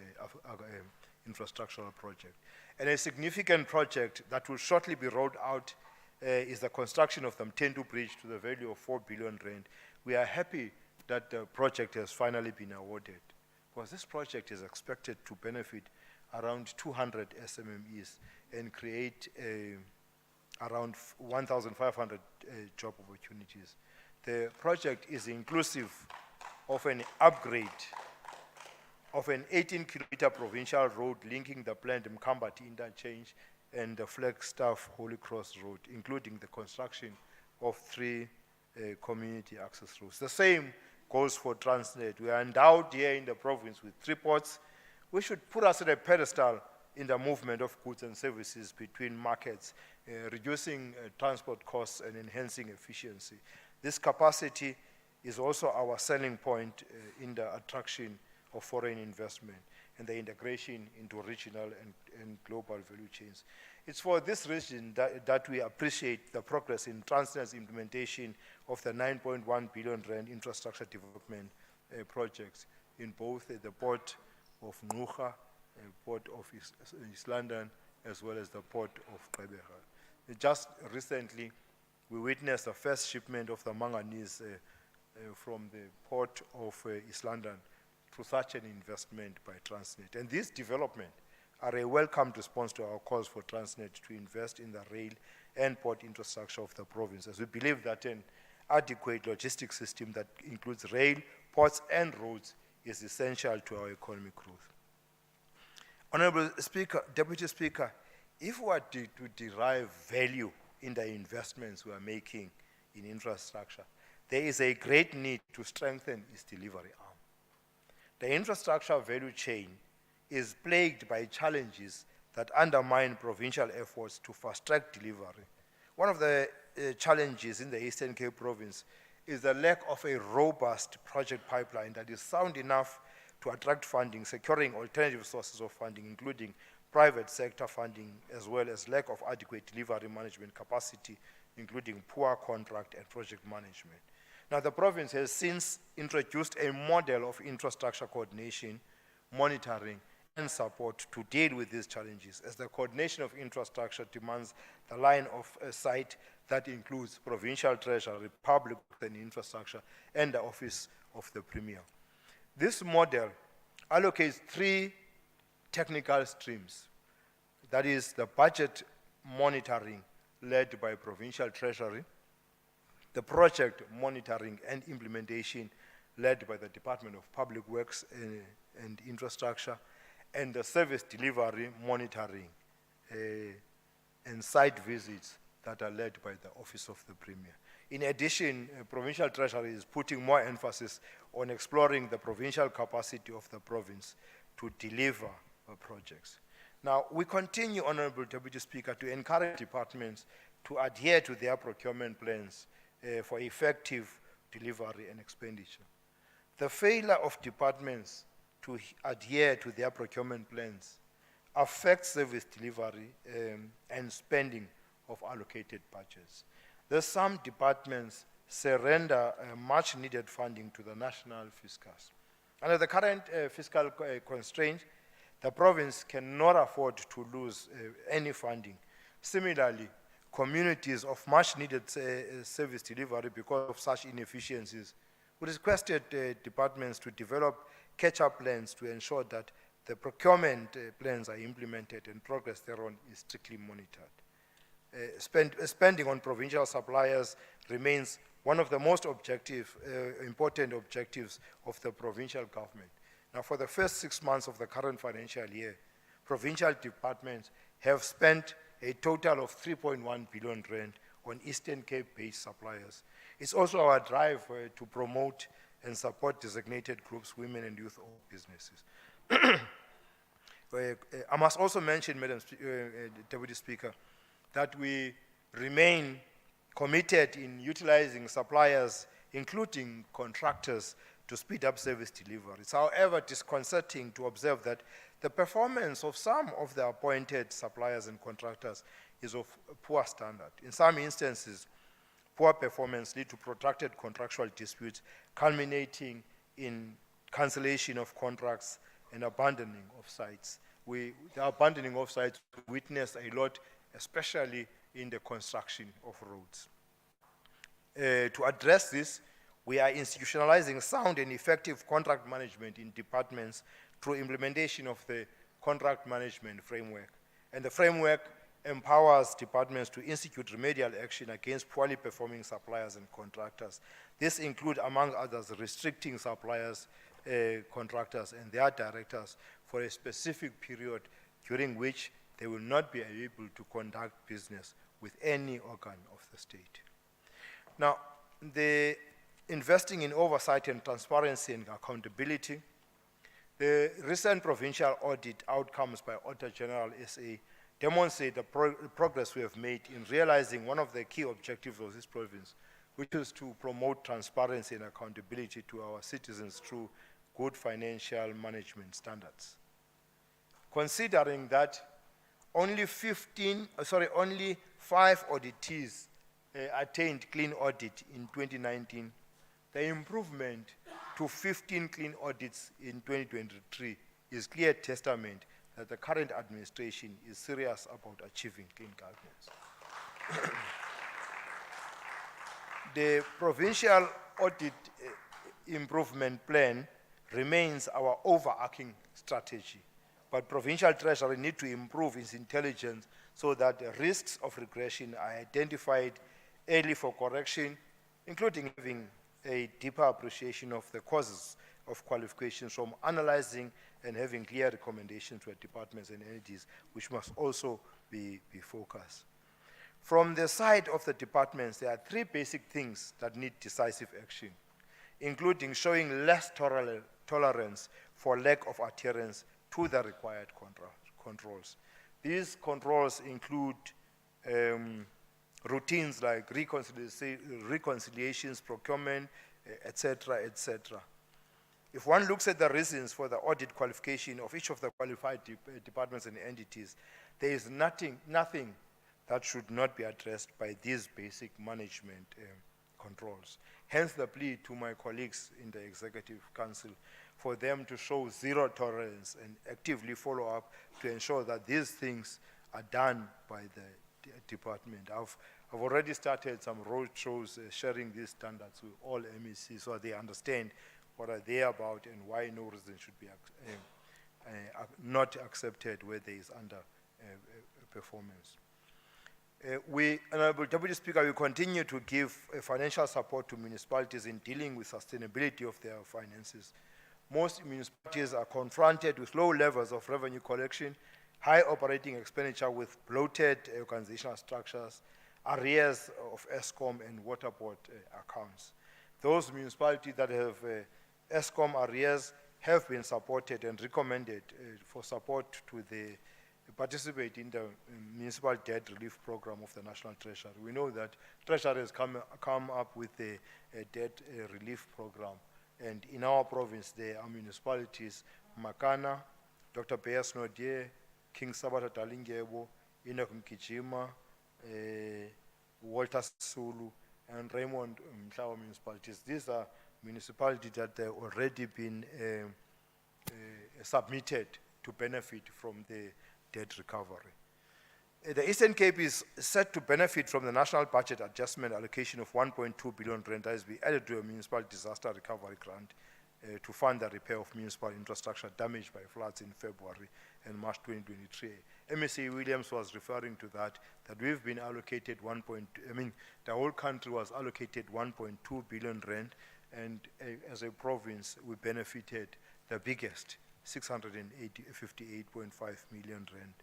infrastructural project. And a significant project that will shortly be rolled out is the construction of the Mtendu Bridge to the value of 4 billion rand. We are happy that the project has finally been awarded, because this project is expected to benefit around 200 SMMEs and create around 1,500 job opportunities. The project is inclusive of an upgrade of an 18-kilometer provincial road linking the planned Mkambati interchange and the Flagstaff Holy Cross Road, including the construction of 3 community access roads. The same goes for Transnet. We are endowed here in the province with 3 ports. which should put us at a pedestal in the movement of goods and services between markets, reducing transport costs and enhancing efficiency. This capacity is also our selling point in the attraction of foreign investment and the integration into regional and global value chains. It's for this reason that we appreciate the progress in Transnet's implementation of the 9.1 billion rand infrastructure development projects in both the port of Ngquga, port of East London, as well as the port of Gqeberha. Just recently, we witnessed the first shipment of the manganese from the port of East London through such an investment by Transnet. And this development are a welcomed response to our calls for Transnet to invest in the rail and port infrastructure of the province, as we believe that an adequate logistics system that includes rail, ports, and roads is essential to our economic growth. Honorable Speaker, Deputy Speaker, if we are to derive value in the investments we are making in infrastructure, there is a great need to strengthen its delivery arm. The infrastructure value chain is plagued by challenges that undermine provincial efforts to fast-track delivery. One of the challenges in the Eastern Cape province is the lack of a robust project pipeline that is sound enough to attract funding, securing alternative sources of funding, including private sector funding, as well as lack of adequate delivery management capacity, including poor contract and project management. Now, the province has since introduced a model of infrastructure coordination, monitoring, and support to deal with these challenges, as the coordination of infrastructure demands the line of sight that includes provincial treasury, public and infrastructure, and the office of the premier. This model allocates 3 technical streams. That is the budget monitoring led by provincial treasury, the project monitoring and implementation led by the Department of Public Works and Infrastructure, and the service delivery monitoring and site visits that are led by the Office of the Premier. In addition, Provincial Treasury is putting more emphasis on exploring the provincial capacity of the province to deliver projects. Now, we continue, Honorable Deputy Speaker, to encourage departments to adhere to their procurement plans for effective delivery and expenditure. The failure of departments to adhere to their procurement plans affects service delivery and spending of allocated budgets. Thus, some departments surrender much needed funding to the national fiscus. Under the current fiscal constraint, the province cannot afford to lose any funding. Similarly, communities of much needed service delivery because of such inefficiencies we requested departments to develop catch-up plans to ensure that the procurement plans are implemented and progress thereon is strictly monitored. Spending on provincial suppliers remains one of the most important objectives of the provincial government. Now, for the first 6 months of the current financial year, provincial departments have spent a total of 3.1 billion rand on Eastern Cape-based suppliers. It's also our drive to promote and support designated groups, women and youth-owned businesses. I must also mention, Madam Deputy Speaker, that we remain committed in utilizing suppliers, including contractors, to speed up service delivery. It's, however, disconcerting to observe that the performance of some of the appointed suppliers and contractors is of poor standard. In some instances, poor performance leads to protracted contractual disputes, culminating in cancellation of contracts and abandoning of sites. The abandoning of sites witnessed a lot, especially in the construction of roads. To address this, we are institutionalizing sound and effective contract management in departments through implementation of the contract management framework. And the framework empowers departments to institute remedial action against poorly performing suppliers and contractors. This includes, among others, restricting suppliers, contractors, and their directors for a specific period during which they will not be able to conduct business with any organ of the state. Now, the investing in oversight and transparency and accountability, The recent provincial audit outcomes by Auditor General SA demonstrate the progress we have made in realizing one of the key objectives of this province, which is to promote transparency and accountability to our citizens through good financial management standards. Considering that only 5 auditees attained clean audit in 2019, the improvement to 15 clean audits in 2023 is clear testament that the current administration is serious about achieving clean governance. The provincial audit improvement plan remains our overarching strategy, but provincial treasury need to improve its intelligence so that the risks of regression are identified early for correction, including having a deeper appreciation of the causes of qualifications from analyzing and having clear recommendations to departments and entities, which must also be focused. From the side of the departments, there are 3 basic things that need decisive action, including showing less tolerance for lack of adherence to the required controls. These controls include routines like reconciliations, procurement, etc., etc. If one looks at the reasons for the audit qualification of each of the qualified departments and entities, there is nothing that should not be addressed by these basic management controls. Hence the plea to my colleagues in the Executive Council for them to show zero tolerance and actively follow up to ensure that these things are done by the department. I've already started some road shows sharing these standards with all MECs so they understand what are they about and why no reason should be not accepted where there is under performance. Honorable Deputy Speaker, we continue to give financial support to municipalities in dealing with sustainability of their finances. Most municipalities are confronted with low levels of revenue collection, high operating expenditure with bloated organizational structures, arrears of ESCOM and water board accounts. Those municipalities that have ESCOM arrears have been supported and recommended for support to participate in the municipal debt relief program of the National Treasury. We know that Treasury has come up with a debt relief program, and in our province there are municipalities, Makana, Dr. P.S. Nodie, King Sabata Talingebo, Enoch Mkijima, Walter Sulu, and Raymond Mhlawa municipalities. These are municipalities that have already been submitted to benefit from the debt recovery. The Eastern Cape is set to benefit from the National Budget Adjustment allocation of 1.2 billion rand that has been added to a municipal disaster recovery grant to fund the repair of municipal infrastructure damaged by floods in February and March 2023. MEC Williams was referring to that we've been allocated the whole country was allocated 1.2 billion rand, and as a province, we benefited the biggest, 658.5 million rand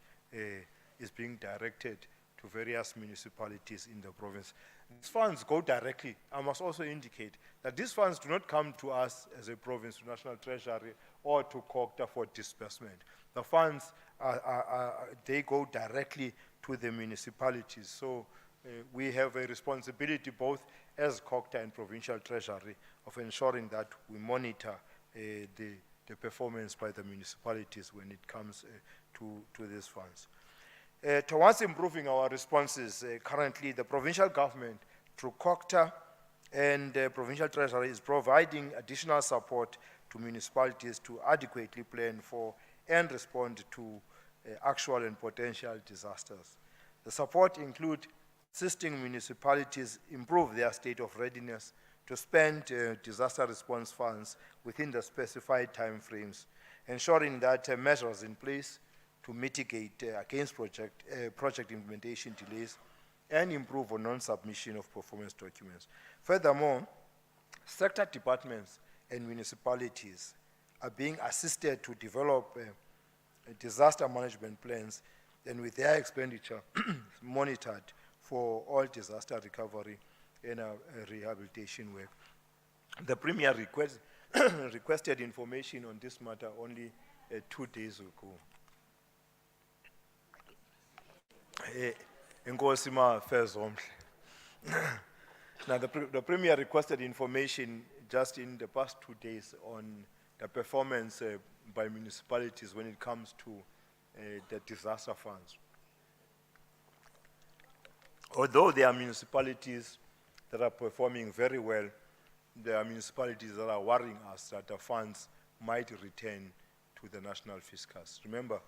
is being directed to various municipalities in the province. These funds go directly. I must also indicate that these funds do not come to us as a province, to National Treasury, or to COGTA for disbursement. The funds, they go directly to the municipalities. So we have a responsibility both as COGTA and Provincial Treasury of ensuring that we monitor the performance by the municipalities when it comes to these funds. Towards improving our responses, currently the provincial government through COGTA and Provincial Treasury is providing additional support to municipalities to adequately plan for and respond to actual and potential disasters. The support includes assisting municipalities improve their state of readiness to spend disaster response funds within the specified timeframes, ensuring that measures in place to mitigate against project implementation delays and improve on non-submission of performance documents. Furthermore, sector departments and municipalities are being assisted to develop disaster management plans, and with their expenditure monitored for all disaster recovery and rehabilitation work. The Premier requests requested information on this matter only 2 days ago. Enkosi Mafezomhle. Now, the Premier requested information just in the past 2 days on the performance by municipalities when it comes to the disaster funds. Although there are municipalities that are performing very well, there are municipalities that are worrying us that the funds might return to the national fiscus. Remember,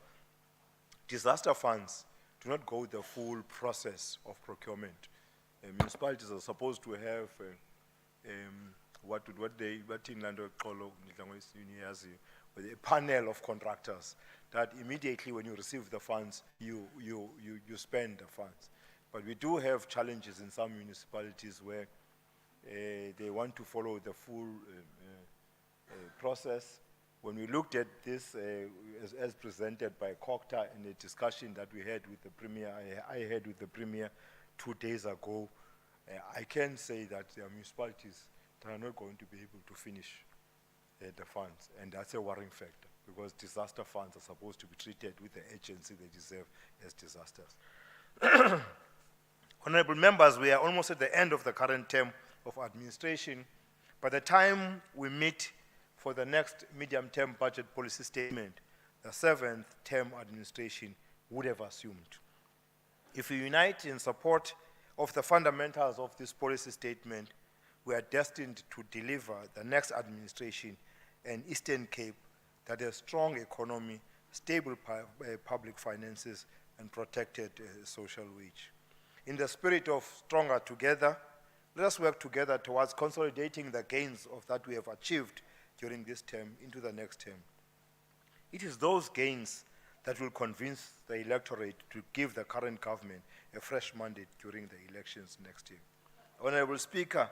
disaster funds do not go the full process of procurement. Municipalities are supposed to have a panel of contractors that immediately when you receive the funds, you spend the funds. But we do have challenges in some municipalities where they want to follow the full process. When we looked at this as presented by COCTA in a discussion that we had with the Premier, I had with the Premier 2 days ago, I can say that there are municipalities that are not going to be able to finish the funds, and that's a worrying factor because disaster funds are supposed to be treated with the urgency they deserve as disasters. Honorable members, we are almost at the end of the current term of administration. By the time we meet for the next medium-term budget policy statement, the 7th term administration would have assumed. If we unite in support of the fundamentals of this policy statement, we are destined to deliver the next administration an Eastern Cape that has strong economy, stable public finances, and protected social wage. In the spirit of stronger together, let us work together towards consolidating the gains of that we have achieved during this term into the next term. It is those gains that will convince the electorate to give the current government a fresh mandate during the elections next year. Honorable Speaker,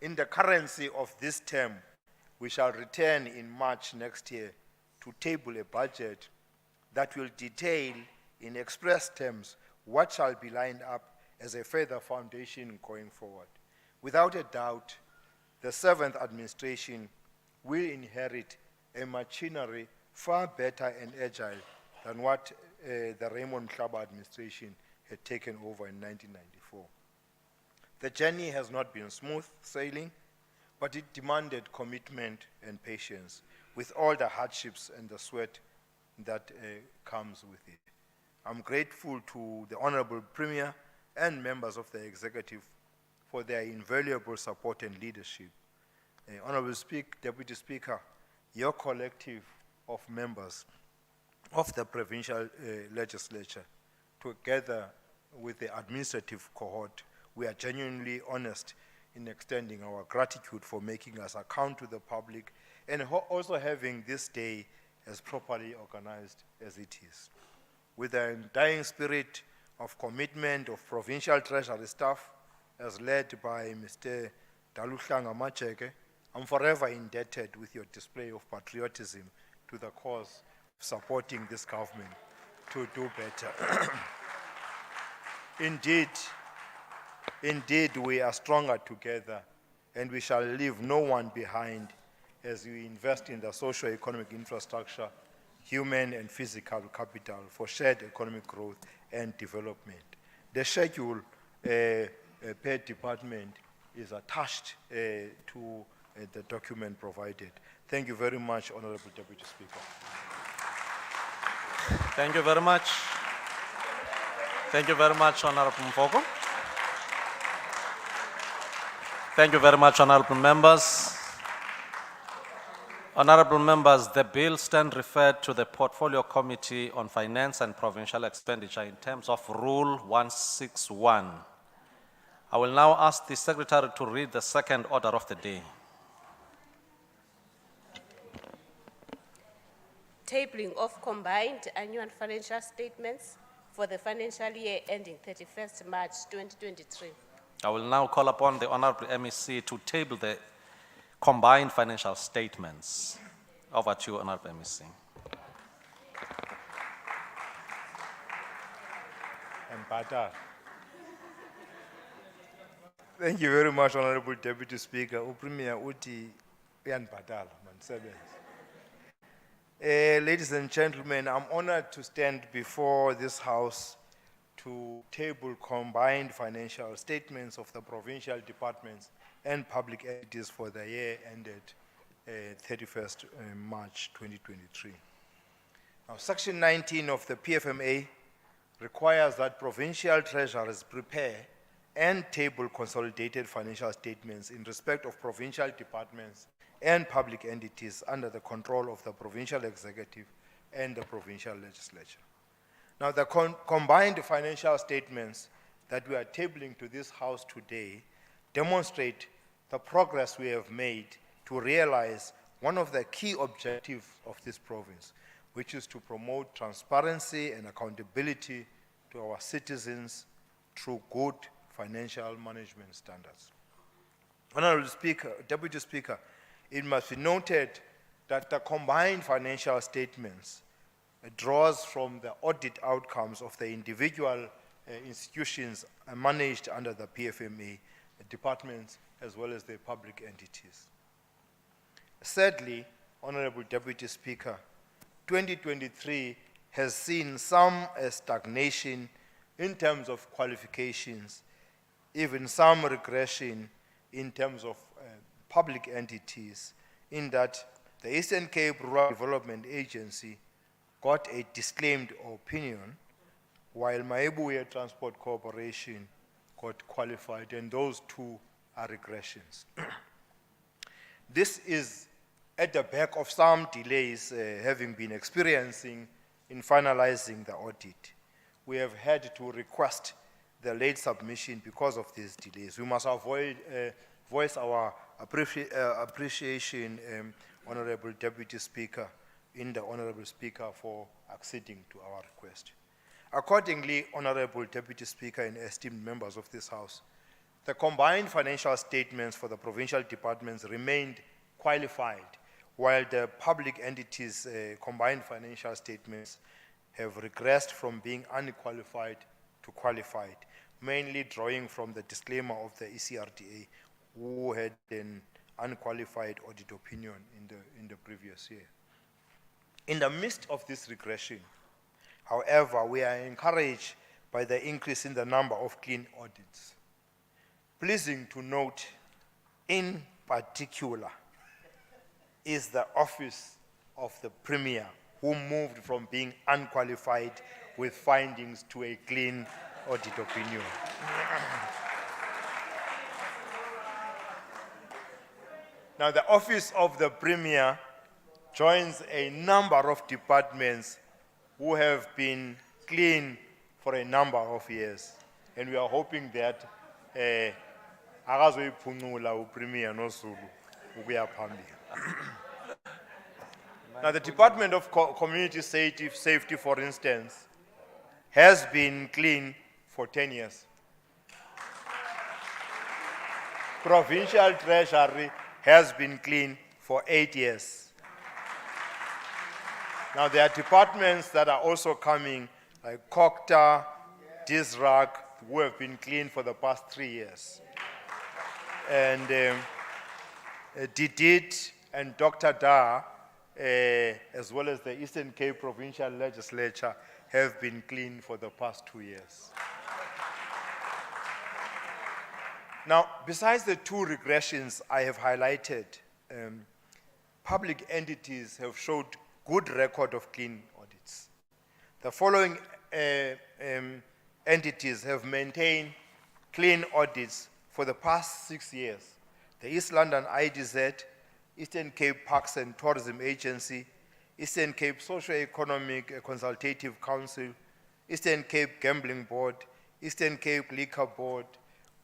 in the currency of this term, we shall return in March next year to table a budget that will detail in express terms what shall be lined up as a further foundation going forward. Without a doubt, the 7th administration will inherit a machinery far better and agile than what the Raymond Mhlaba administration had taken over in 1994. The journey has not been smooth sailing, but it demanded commitment and patience with all the hardships and the sweat that comes with it. I'm grateful to the Honorable Premier and members of the Executive for their invaluable support and leadership. Honorable Deputy Speaker, your collective of members of the Provincial Legislature, together with the administrative cohort, we are genuinely honest in extending our gratitude for making us account to the public and also having this day as properly organized as it is. With the undying spirit of commitment of Provincial Treasury staff, as led by Mr. Daluhlanga Macheke, I'm forever indebted with your display of patriotism to the cause of supporting this government to do better. Indeed, we are stronger together, and we shall leave no one behind as we invest in the socio-economic infrastructure, human and physical capital for shared economic growth and development. The schedule per department is attached to the document provided. Thank you very much, Honorable Deputy Speaker. Thank you very much. Thank you very much, Honorable Mfoko. Thank you very much, honorable members. Honorable members, the bill stands referred to the Portfolio Committee on Finance and Provincial Expenditure in terms of Rule 161. I will now ask the Secretary to read the second order of the day. Tabling of combined annual financial statements for the financial year ending 31st March 2023. I will now call upon the Honorable MEC to table the combined financial statements. Over to you, Honorable MEC. Thank you very much, Honorable Deputy Speaker. Premier Uti Uyanibhadala, manisebenze. Ladies and gentlemen, I'm honored to stand before this House to table combined financial statements of the provincial departments and public entities for the year ended 31st March 2023. Now, Section 19 of the PFMA requires that provincial treasurers prepare and table consolidated financial statements in respect of provincial departments and public entities under the control of the provincial executive and the provincial legislature. Now, the combined financial statements that we are tabling to this House today demonstrate the progress we have made to realize one of the key objectives of this province, which is to promote transparency and accountability to our citizens through good financial management standards. Honorable Speaker, Deputy Speaker, it must be noted that the combined financial statements draws from the audit outcomes of the individual institutions managed under the PFMA departments as well as the public entities. Sadly, Honorable Deputy Speaker, 2023 has seen some stagnation in terms of qualifications, even some regression in terms of public entities, in that the Eastern Cape Rural Development Agency got a disclaimed opinion, while Maebuye Transport Corporation got qualified, and those two are regressions. This is at the back of some delays having been experiencing in finalizing the audit. We have had to request the late submission because of these delays. We must voice our appreciation, Honorable Deputy Speaker, in the Honorable Speaker for acceding to our request. Accordingly, Honorable Deputy Speaker and esteemed members of this House, the combined financial statements for the provincial departments remained qualified, while the public entities' combined financial statements have regressed from being unqualified to qualified, mainly drawing from the disclaimer of the ECRDA, who had an unqualified audit opinion in the previous year. In the midst of this regression, however, we are encouraged by the increase in the number of clean audits. Pleasing to note, in particular, is the office of the Premier, who moved from being unqualified with findings to a clean audit opinion. Now, the office of the Premier joins a number of departments who have been clean for a number of years. And we are hoping that akazoyiphungula uPremier noZulu ukuya phambili. Now, the Department of Community Safety, for instance, has been clean for 10 years. Provincial Treasury has been clean for 8 years. Now, there are departments that are also coming, like COCTA, DISRAC, who have been clean for the past 3 years. And DDIT and Dr. Da, as well as the Eastern Cape Provincial Legislature, have been clean for the past 2 years. Now, besides the two regressions I have highlighted, public entities have showed good record of clean audits. The following entities have maintained clean audits for the past 6 years: the East London IDZ, Eastern Cape Parks and Tourism Agency, Eastern Cape Socio-Economic Consultative Council, Eastern Cape Gambling Board, Eastern Cape Liquor Board,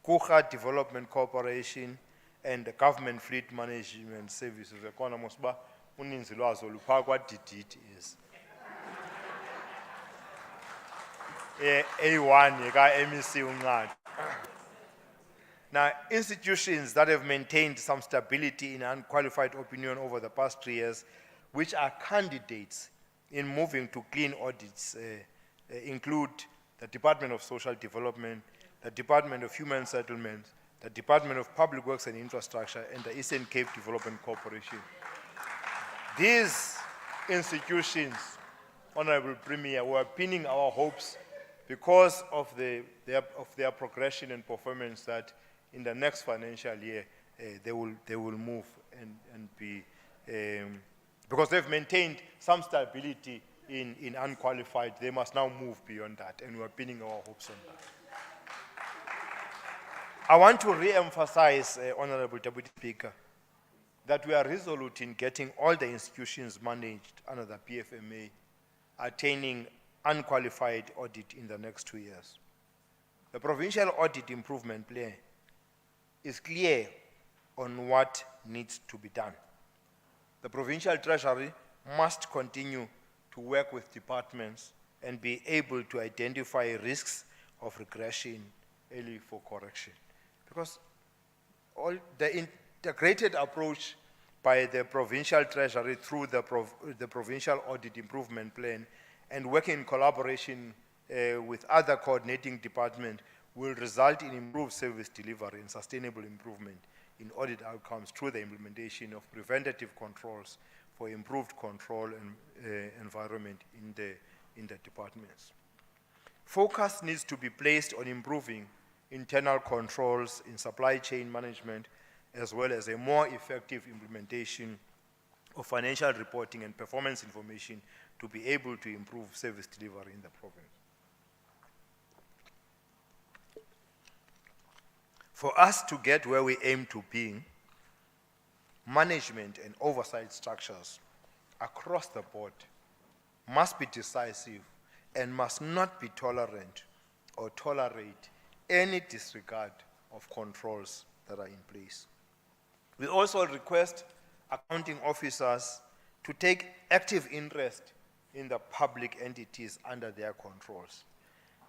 Kucha Development Corporation, and the Government Fleet Management Services. Uninzi lwazo lupha kwa-DDIT is. A1 ka-MEC uNcadi. Now, institutions that have maintained some stability in unqualified opinion over the past 3 years, which are candidates in moving to clean audits, include the Department of Social Development, the Department of Human Settlements, the Department of Public Works and Infrastructure, and the Eastern Cape Development Corporation. These institutions, Honorable Premier, were pinning our hopes because of their progression and performance that in the next financial year they will move and be, because they've maintained some stability in unqualified, they must now move beyond that, and we're pinning our hopes on that. I want to re-emphasize, Honorable Deputy Speaker, that we are resolute in getting all the institutions managed under the PFMA attaining unqualified audit in the next 2 years. The Provincial Audit Improvement Plan is clear on what needs to be done. The Provincial Treasury must continue to work with departments and be able to identify risks of regression early for correction. Because all the integrated approach by the Provincial Treasury through the Provincial Audit Improvement Plan and working in collaboration with other coordinating departments will result in improved service delivery and sustainable improvement in audit outcomes through the implementation of preventative controls for improved control and environment in the departments. Focus needs to be placed on improving internal controls in supply chain management, as well as a more effective implementation of financial reporting and performance information to be able to improve service delivery in the province. For us to get where we aim to be, management and oversight structures across the board must be decisive and must not be tolerant or tolerate any disregard of controls that are in place. We also request accounting officers to take active interest in the public entities under their controls,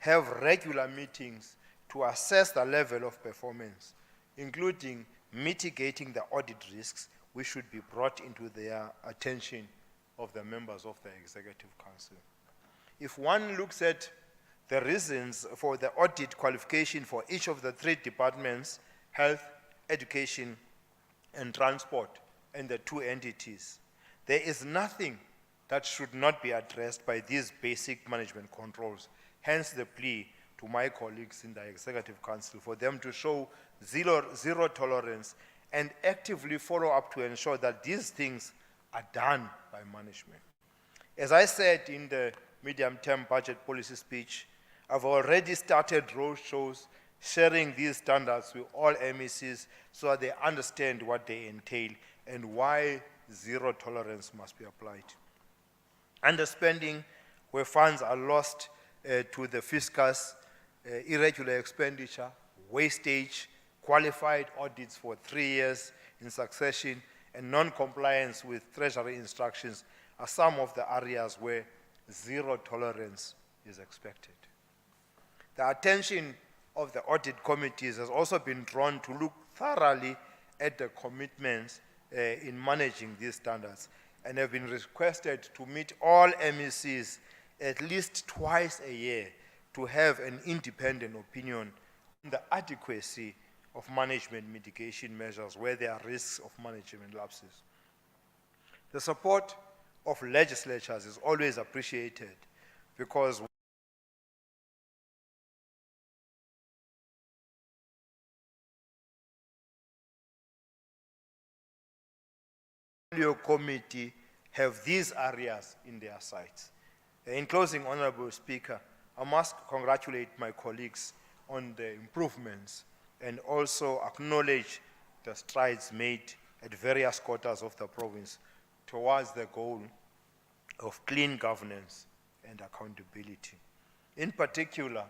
have regular meetings to assess the level of performance, including mitigating the audit risks which should be brought into their attention of the members of the Executive Council. If one looks at the reasons for the audit qualification for each of the 3 departments, health, education, and transport, and the 2 entities, there is nothing that should not be addressed by these basic management controls. Hence the plea to my colleagues in the Executive Council for them to show zero tolerance and actively follow up to ensure that these things are done by management. As I said in the medium-term budget policy speech, I've already started roadshows sharing these standards with all MECs so that they understand what they entail and why zero tolerance must be applied. Underspending where funds are lost to the fiscus, irregular expenditure, wastage, qualified audits for 3 years in succession, and non-compliance with Treasury instructions are some of the areas where zero tolerance is expected. The attention of the audit committees has also been drawn to look thoroughly at the commitments in managing these standards and have been requested to meet all MECs at least twice a year to have an independent opinion on the adequacy of management mitigation measures where there are risks of management lapses. The support of legislatures is always appreciated because the committee have these areas in their sights. In closing, Honorable Speaker, I must congratulate my colleagues on the improvements and also acknowledge the strides made at various quarters of the province towards the goal of clean governance and accountability. In particular,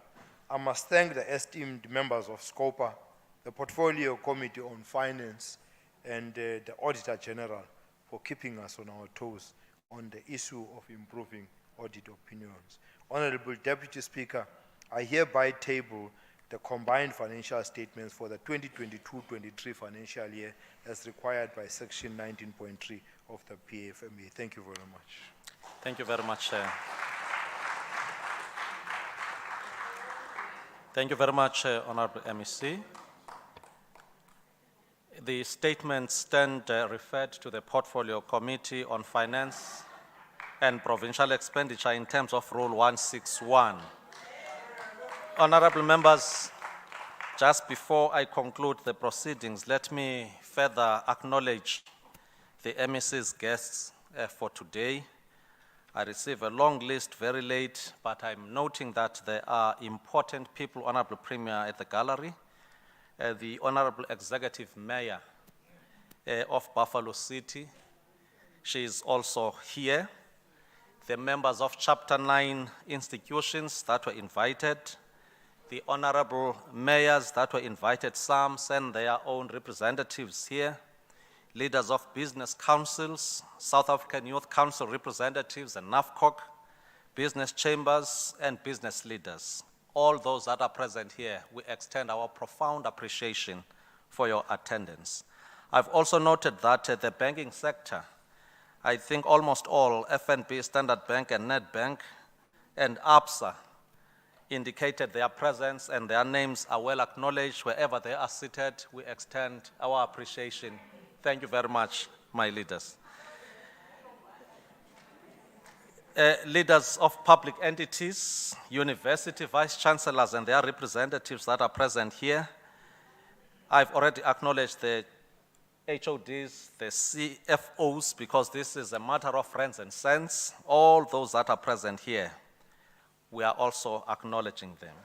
I must thank the esteemed members of SCOPA, the Portfolio Committee on Finance, and the Auditor General for keeping us on our toes on the issue of improving audit opinions. Honorable Deputy Speaker, I hereby table the combined financial statements for the 2022-23 financial year as required by Section 19.3 of the PFMA. Thank you very much. Thank you very much. Thank you very much, Honorable MEC. The statements stand referred to the Portfolio Committee on Finance and Provincial Expenditure in terms of Rule 161. Honorable members, just before I conclude the proceedings, let me further acknowledge the MEC's guests for today. I received a long list very late, but I'm noting that there are important people, Honorable Premier, at the gallery. The Honorable Executive Mayor of Buffalo City, she is also here. The members of Chapter 9 institutions that were invited, the Honorable Mayors that were invited, some sent their own representatives here, leaders of business councils, South African Youth Council representatives and NAFCOC, business chambers and business leaders. All those that are present here, we extend our profound appreciation for your attendance. I've also noted that the banking sector, I think almost all, FNB, Standard Bank and Nedbank and ABSA, indicated their presence and their names are well acknowledged. Wherever they are seated, we extend our appreciation. Thank you very much, my leaders. Leaders of public entities, university vice-chancellors and their representatives that are present here. I've already acknowledged the HODs, the CFOs, because this is a matter of friends and cents. All those that are present here, we are also acknowledging them.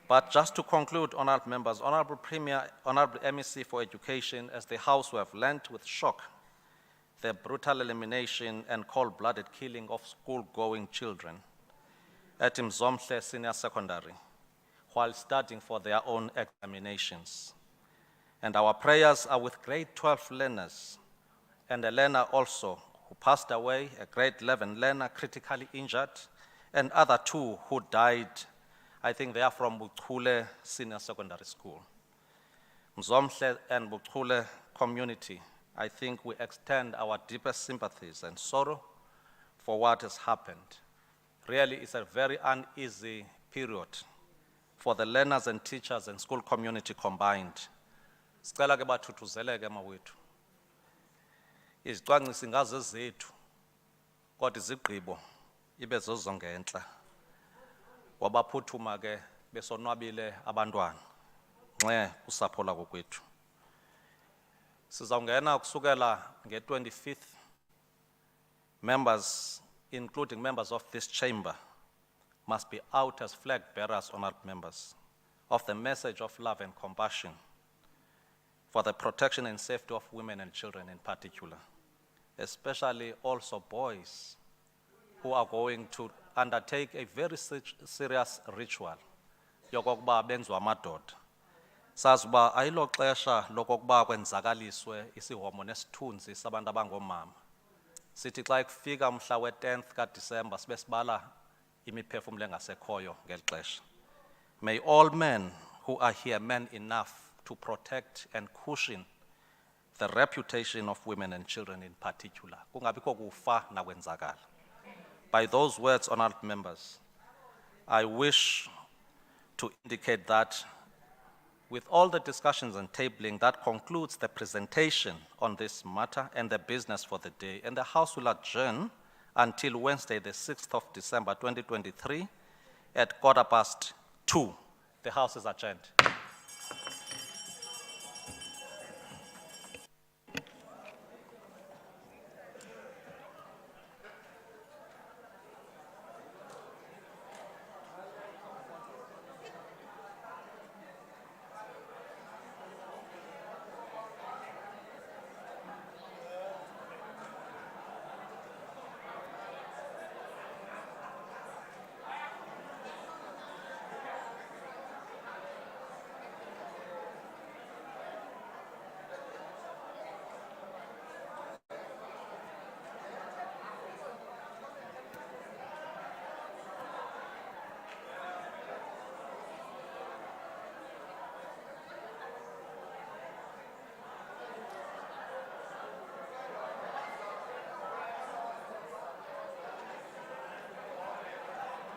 But just to conclude, honorable members, Honorable Premier, Honorable MEC for Education, as the House we have learned with shock the brutal elimination and cold-blooded killing of school-going children at Mzomhle Senior Secondary while studying for their own examinations. And our prayers are with grade 12 learners and a learner also who passed away, a grade 11 learner critically injured, and other two who died. I think they are from Buchule Senior Secondary School. Mzomhle and Buchule community, I think we extend our deepest sympathies and sorrow for what has happened. Really, it's a very uneasy period for the learners and teachers and school community combined. Sicela ke bathuthuzeleke mawethu. Izicwangcisi ngazo zethu kodwa izigqibo ibe zozongenhla. Wabaphuthuma ke besonwabile abantwana nxe usapho lako kwethu. Sizawungena kusukela nge-25th, members, including members of this chamber, must be out as flag bearers, honored members, of the message of love and compassion for the protection and safety of women and children in particular, especially also boys who are going to undertake a very serious ritual yokokuba benzwa amadoda. Sazuba ayilo xesha lokokuba kwenzakaliswe isihomo nesithunzi sabantu abangomama. Sithi xa kufika umhla we-10th kaDisemba sibe sibala imiphefumulo engasekhoyo ngeli xesha. May all men who are here men enough to protect and cushion the reputation of women and children in particular. Kungabikho kufa nakwenzakala. By those words, honored members, I wish to indicate that with all the discussions and tabling, that concludes the presentation on this matter and the business for the day. And the House will adjourn until Wednesday, the 6th of December, 2023 at 2:15. The House is adjourned.